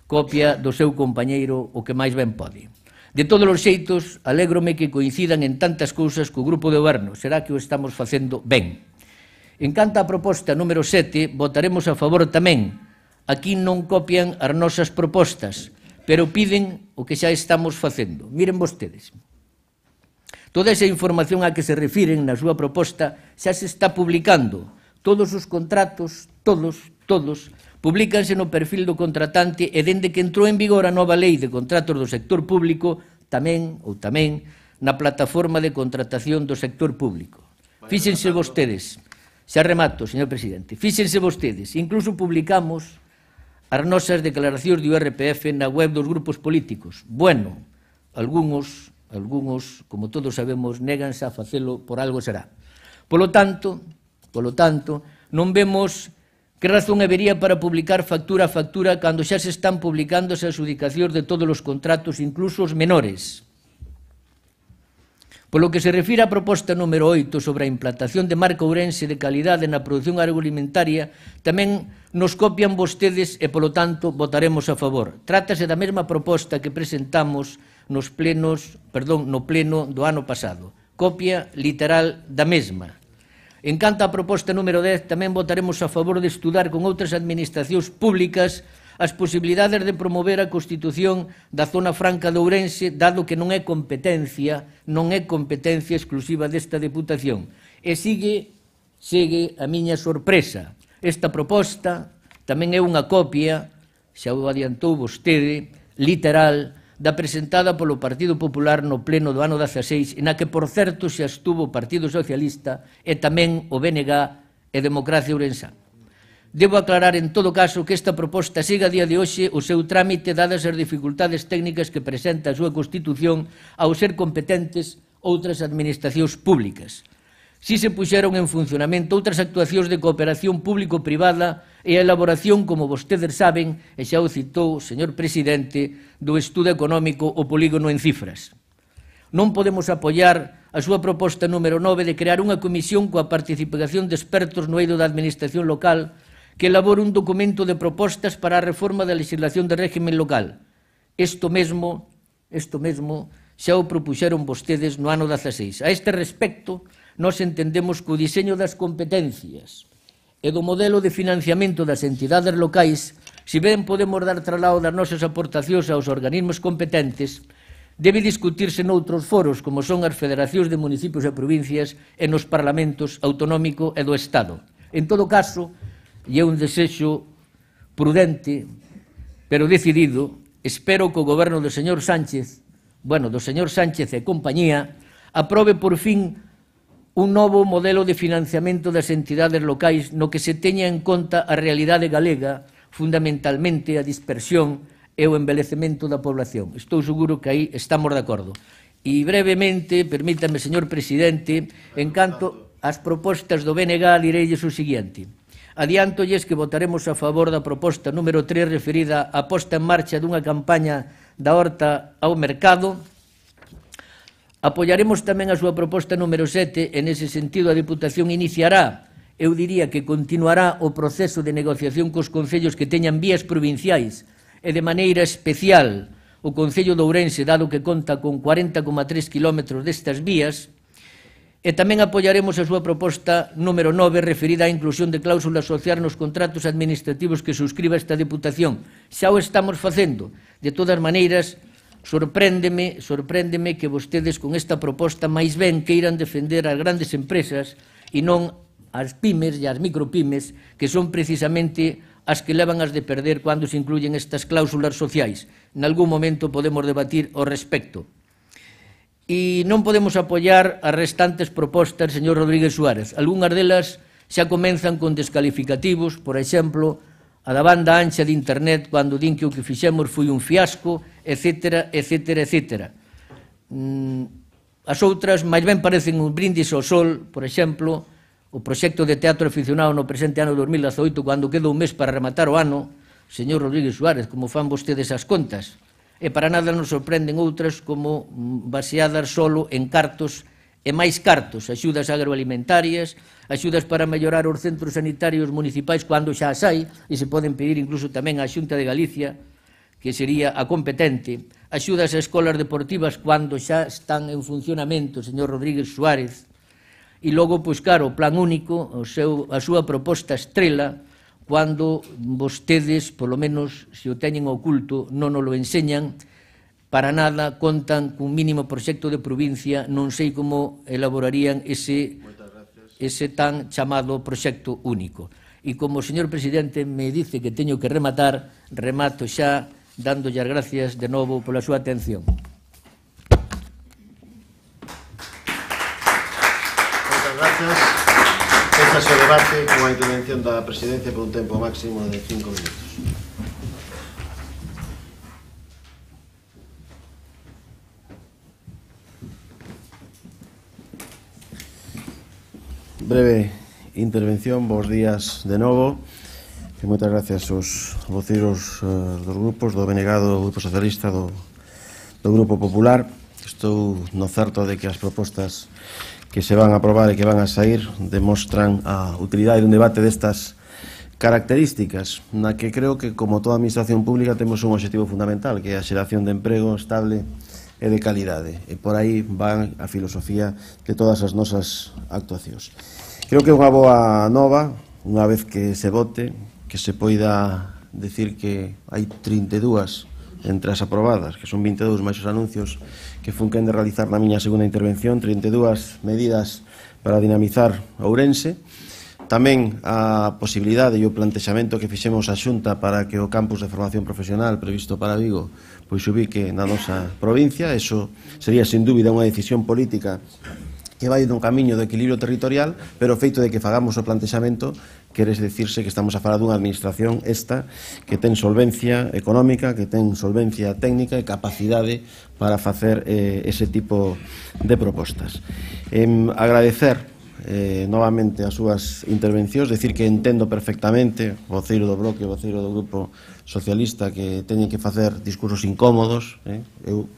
copia do seu compañeiro o que máis ben pode. De todos os xeitos, alégrome que coincidan en tantas cousas co grupo de goberno. Será que o estamos facendo ben. En canto á proposta número 7, votaremos a favor tamén. Aquí non copian as nosas propostas, pero piden o que xa estamos facendo. Miren vostedes. Toda esa información a que se refiren na súa proposta xa se está publicando. Todos os contratos, todos, publícanse no perfil do contratante e dende que entrou en vigor a nova lei de contratos do sector público, tamén na plataforma de contratación do sector público. Fíxense vostedes, xa remato, señor presidente, fíxense vostedes, incluso publicamos as nosas declaracións do IRPF na web dos grupos políticos. Bueno, algúns, como todos sabemos, néganse a facelo, por algo será. Polo tanto, non vemos que razón habería para publicar factura a factura cando xa se están publicando as adxudicacións de todos os contratos, incluso os menores. Polo que se refira á proposta número 8 sobre a implantación de marca ourense de calidade na produción agroalimentaria, tamén nos copian vostedes e, polo tanto, votaremos a favor. Trátase da mesma proposta que presentamos no pleno do ano pasado. Copia literal da mesma. En canto á proposta número 10, tamén votaremos a favor de estudar con outras administracións públicas as posibilidades de promover a constitución da zona franca de Ourense, dado que non é competencia exclusiva desta Deputación. E segue a miña sorpresa. Esta proposta tamén é unha copia, xa o adiantou vostede, literal, da presentada polo Partido Popular no pleno do ano 16, na que, por certo, xa estuvo o Partido Socialista e tamén o BNG e Democracia Ourensá. Debo aclarar, en todo caso, que esta proposta siga a día de hoxe o seu trámite dadas as dificultades técnicas que presenta a súa Constitución ao ser competentes outras administracións públicas. Si se puxeron en funcionamento outras actuacións de cooperación público-privada e a elaboración, como vostedes saben, e xa o citou o señor presidente, do estudo económico o polígono en cifras. Non podemos apoiar a súa proposta número 9 de crear unha comisión coa participación de expertos no eido da administración local que elabore un documento de propostas para a reforma da legislación de régimen local. Isto mesmo xa o propuxeron vostedes no ano 16. A este respecto, nós entendemos que o diseño das competencias e do modelo de financiamento das entidades locais, se ben podemos dar traslado das nosas aportacións aos organismos competentes, debe discutirse noutros foros, como son as federacións de municipios e provincias e nos parlamentos autonómico e do Estado. En todo caso, e é un desexo prudente, pero decidido, espero que o goberno do señor Sánchez e compañía, aprobe por fin un novo modelo de financiamento das entidades locais no que se teña en conta a realidade galega, fundamentalmente a dispersión e o envellecemento da población. Estou seguro que aí estamos de acordo. E brevemente, permítame, señor presidente, en canto ás propostas do BNG, direilles o seguinte. Adiántolles que votaremos a favor da proposta número 3 referida á posta en marcha dunha campaña da horta ao mercado. Apoiaremos tamén a súa proposta número 7, e nese sentido a Deputación iniciará, eu diría que continuará o proceso de negociación cos concellos que teñan vías provinciais e de maneira especial o Concello de Ourense, dado que conta con 40,3 km destas vías. E tamén apoiaremos a súa proposta número 9 referida á inclusión de cláusulas sociais nos contratos administrativos que suscriba esta Deputación. Xa o estamos facendo. De todas maneiras, sorpréndeme que vostedes con esta proposta máis ben queiran defender as grandes empresas e non as pymes e as micropymes, que son precisamente as que levan as de perder cando se incluyen estas cláusulas sociais. En algún momento podemos debatir ao respecto. E non podemos apoiar as restantes propostas, señor Rodríguez Suárez. Algúnas delas xa comenzan con descalificativos, por exemplo, a da banda ancha de internet, cando din que o que fixemos foi un fiasco, etcétera. As outras máis ben parecen un brindis ao sol, por exemplo, o proxecto de teatro aficionado no presente ano 2018, cando queda un mes para rematar o ano, señor Rodríguez Suárez, como fan vostedes as contas. E para nada nos sorprenden outras como baseadas solo en cartos e máis cartos, axudas agroalimentarias, axudas para mellorar os centros sanitarios municipais cando xa as hai, e se poden pedir incluso tamén á Xunta de Galicia, que sería a competente, axudas a escolas deportivas cando xa están en funcionamento, señor Rodríguez Suárez, e logo, pois claro, o plan único, a súa proposta estrela, cando vostedes, polo menos, se o teñen oculto, non o lo enseñan, para nada contan cun mínimo proxecto de provincia, non sei como elaborarían ese tan chamado proxecto único. E como o señor presidente me dice que teño que rematar, remato xa dándolle as gracias de novo pola súa atención. Moitas gracias. Fechase o debate con a intervención da presidencia por un tempo máximo de 5 minutos. Breve intervención, bons días de novo. E moitas gracias aos voceiros dos grupos, do BNG, do Grupo Socialista, do Grupo Popular. Estou no certo de que as propostas que se van a aprobar e que van a sair demostran a utilidade dun debate destas características, na que creo que, como toda administración pública, temos un objetivo fundamental, que é a xeración de emprego estable e de calidade. E por aí van a filosofía de todas as nosas actuacións. Creo que é unha boa nova, unha vez que se vote, que se poida decir que hai 32 entre as aprobadas, que son 22 máis os anuncios que fun quen de realizar na miña segunda intervención, 32 medidas para dinamizar Ourense. Tamén a posibilidade e o plantexamento que fixemos a Xunta para que o campus de formación profesional previsto para Vigo pois ubique na nosa provincia. Eso sería sin dúbida unha decisión política que vai dun camiño de equilibrio territorial, pero o feito de que fagamos o plantexamento quere decirse que estamos a falar dunha administración esta que ten solvencia económica, que ten solvencia técnica e capacidade para facer ese tipo de propostas. Agradecer novamente as súas intervencións, decir que entendo perfectamente o voceiro do bloque, o voceiro do Grupo Socialista, que teñen que facer discursos incómodos. Eu,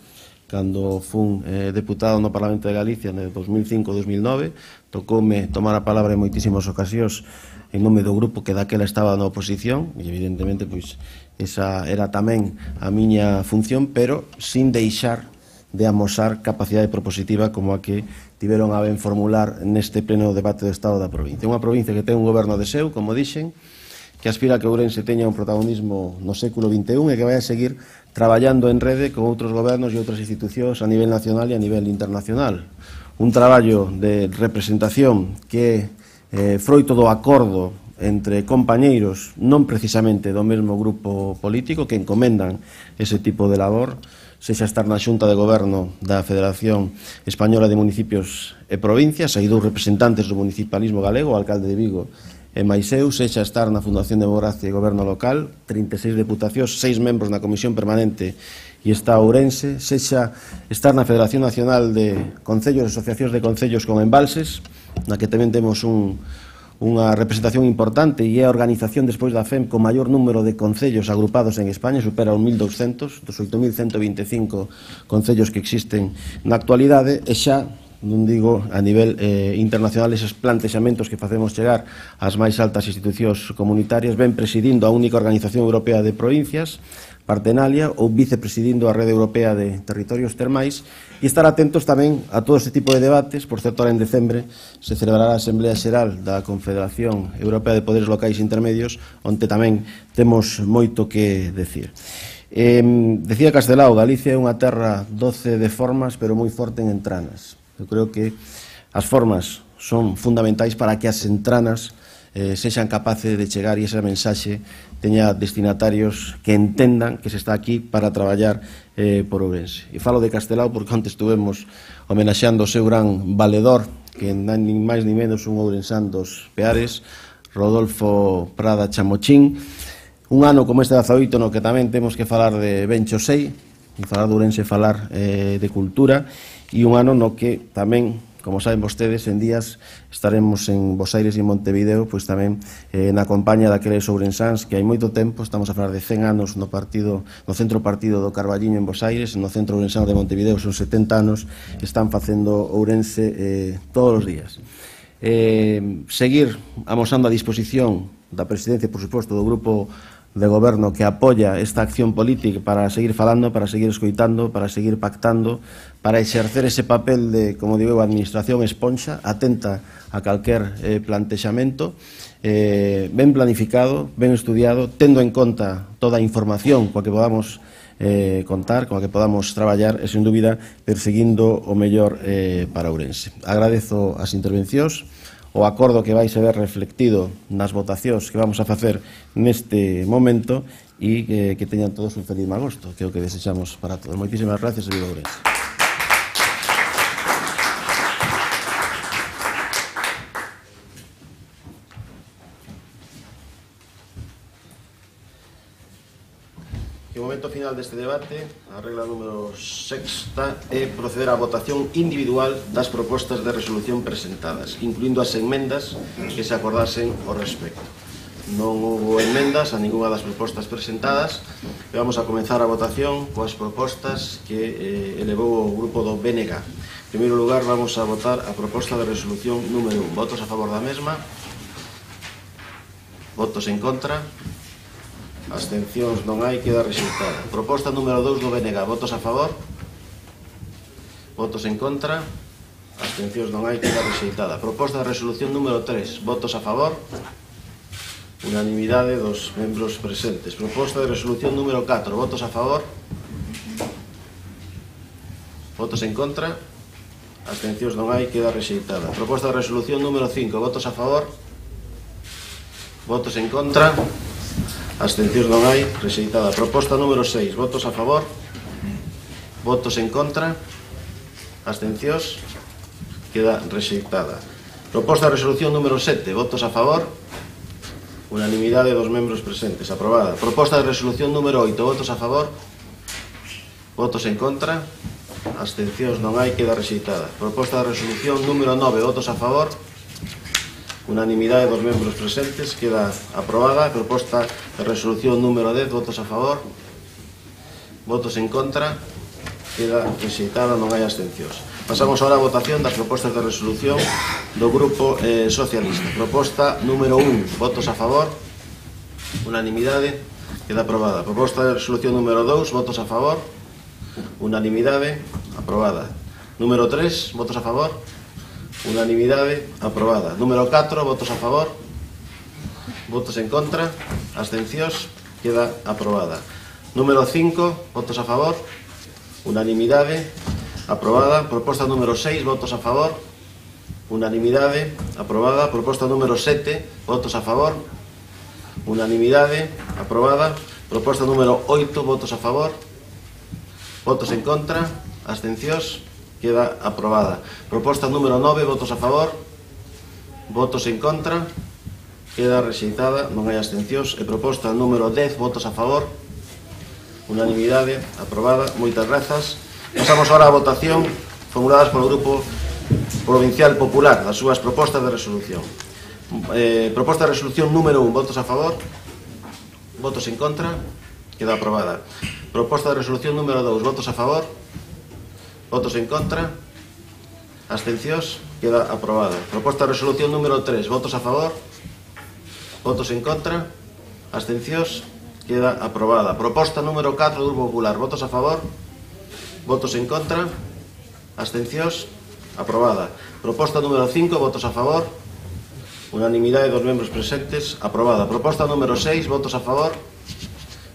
cando fun deputado no Parlamento de Galicia en 2005-2009, tocoume tomar a palabra en moitísimas ocasións en nome do grupo que daquela estaba na oposición, e evidentemente pois esa era tamén a miña función, pero sin deixar de amosar capacidade propositiva como a que tiveron a ben formular neste pleno debate do Estado da provincia. Unha provincia que ten un goberno de seu, como dixen, que aspira a que Ourense teña un protagonismo no século XXI e que vai a seguir traballando en rede con outros gobernos e outras institucións a nivel nacional e a nivel internacional. Un traballo de representación que froito do acordo entre compañeiros non precisamente do mesmo grupo político que encomendan ese tipo de labor, sexa estar na Xunta de Goberno da Federación Española de Municipios e Provincias, hai dous representantes do municipalismo galego, o alcalde de Vigo e máis eu, sexa estar na Fundación Democracia e Goberno Local, 36 deputacións, 6 membros na Comisión Permanente e está Ourense, sexa estar na Federación Nacional de Concellos e Asociacións de Concellos con Embalses, na que tamén temos unha representación importante e é a organización despois da FEM con maior número de concellos agrupados en España, supera os 1.200 dos 8.125 concellos que existen na actualidade, e xa non digo a nivel internacional eses plantexamentos que facemos chegar ás máis altas institucións comunitarias, ben presidindo a única organización europea de provincias, Partenalia, ou vicepresidindo a Rede Europea de Territorios Termais, e estar atentos tamén a todo este tipo de debates. Por certo, ahora en decembre se celebrará a Asamblea Xeral da Confederación Europea de Poderes Locais Intermedios, onde tamén temos moito que decir. Decía Castelao, Galicia é unha terra doce de formas, pero moi forte en entranas. Eu creo que as formas son fundamentais para que as entranas sexan capaces de chegar e esa mensaxe teña destinatarios que entendan que se está aquí para traballar por Ourense. E falo de Castelao porque onte estuvemos homenaxeando o seu gran valedor, que non nin máis ni menos un ourensán dos Peares, Rodolfo Prada Chamochín. Un ano como este 18 no que tamén temos que falar de Ben Chosei, e falar de Ourense, falar de cultura, e un ano no que tamén, como saben vostedes, en días estaremos en Bos Aires e Montevideo, pois tamén na compañía daqueles ourensáns que hai moito tempo, estamos a falar de 100 anos no centro partido do Carballiño en Bos Aires, no centro ourensán de Montevideo son 70 anos, están facendo Ourense todos os días. Seguir amosando a disposición da presidencia, por suposto, do grupo de goberno que apoia esta acción política para seguir falando, para seguir escoitando, para seguir pactando, para exercer ese papel de, como digo, administración esponxa, atenta a calquer plantexamento, ben planificado, ben estudiado, tendo en conta toda a información coa que podamos contar, coa que podamos traballar e, sen dúbida, perseguindo o mellor para Ourense. Agradezo as intervencións, o acordo que vai ser reflectido nas votacións que vamos a facer neste momento e que teñan todos un feliz agosto, que é o que desexamos para todos. Moitísimas gracias e viva Ourense. E o momento final deste debate, a regla número 6 é proceder á votación individual das propostas de resolución presentadas, incluindo as enmendas que se acordasen ao respecto. Non houve enmendas a ninguna das propostas presentadas e vamos a comenzar a votación coas propostas que elevou o grupo do BNG. En primeiro lugar, vamos a votar a proposta de resolución número 1. Votos a favor da mesma? Votos en contra? Abstencións non hai, queda rexeitada. Proposta número 2 do BNG. Votos a favor? Votos en contra? Abstencións non hai, queda rexeitada. Proposta de resolución número 3. Votos a favor? unanimidade dos membros presentes. Proposta de resolución número 4, votos a favor, votos en contra, abstencións non hai, queda rexeitada. Proposta de resolución número 5, votos a favor, votos en contra, abstencións non hai, rexeitada. Proposta número 6, votos a favor, votos en contra, abstencións, queda rexeitada. Proposta de resolución número 7, votos a favor, unanimidade dos membros presentes, aprobada. Proposta de resolución número 8, votos a favor, votos en contra, abstencións non hai, queda rexeitada. Proposta de resolución número 9, votos a favor, unanimidade dos membros presentes, queda aprobada. Proposta de resolución número 10, votos a favor, votos en contra, queda rexeitada, non hai abstencións. Pasamos ahora a votación das propostas de resolución do Grupo Socialista. Proposta número 1, votos a favor, unanimidade, queda aprobada. Proposta de resolución número 2, votos a favor, unanimidade, aprobada. Número 3, votos a favor, unanimidade, aprobada. Número 4, votos a favor, votos en contra, abstencións, queda aprobada. Número 5, votos a favor, unanimidade, aprobada. Proposta número 6, votos a favor, unanimidade, aprobada. Proposta número 7, votos a favor, unanimidade, aprobada. Proposta número 8, votos a favor, votos en contra, abstencións, queda aprobada. Proposta número 9, votos a favor, votos en contra, queda rexeitada, non hai abstencións. E proposta número 10, votos a favor, unanimidade, aprobada. Moitas grazas. Pasamos ahora a votación formuladas polo Grupo Provincial Popular das súas propostas de resolución. Proposta de resolución número 1, votos a favor, votos en contra, queda aprobada. Proposta de resolución número 2, votos a favor, votos en contra, abstencións, queda aprobada. Proposta de resolución número 3, votos a favor, votos en contra, abstencións, queda aprobada. Proposta número 4 do Grupo Popular, votos a favor, votos en contra, abstencións, aprobada. Proposta número 5, votos a favor, unanimidade dos membros presentes, aprobada. Proposta número 6, votos a favor,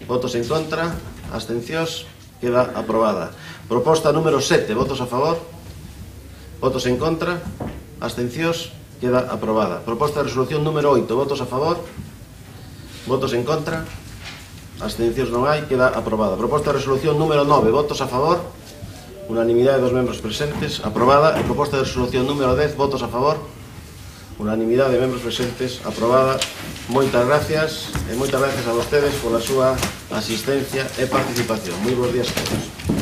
votos en contra, abstencións, queda aprobada. Proposta número 7, votos a favor, votos en contra, abstencións, queda aprobada. Proposta de resolución número 8, votos a favor, votos en contra, abstencións non hai, queda aprobada. Proposta de resolución número 9, votos a favor, unanimidade dos membros presentes, aprobada. E proposta de resolución número 10, votos a favor, unanimidade de membros presentes, aprobada. Moitas gracias e moitas gracias a vostedes pola súa asistencia e participación. Moi bons días a todos.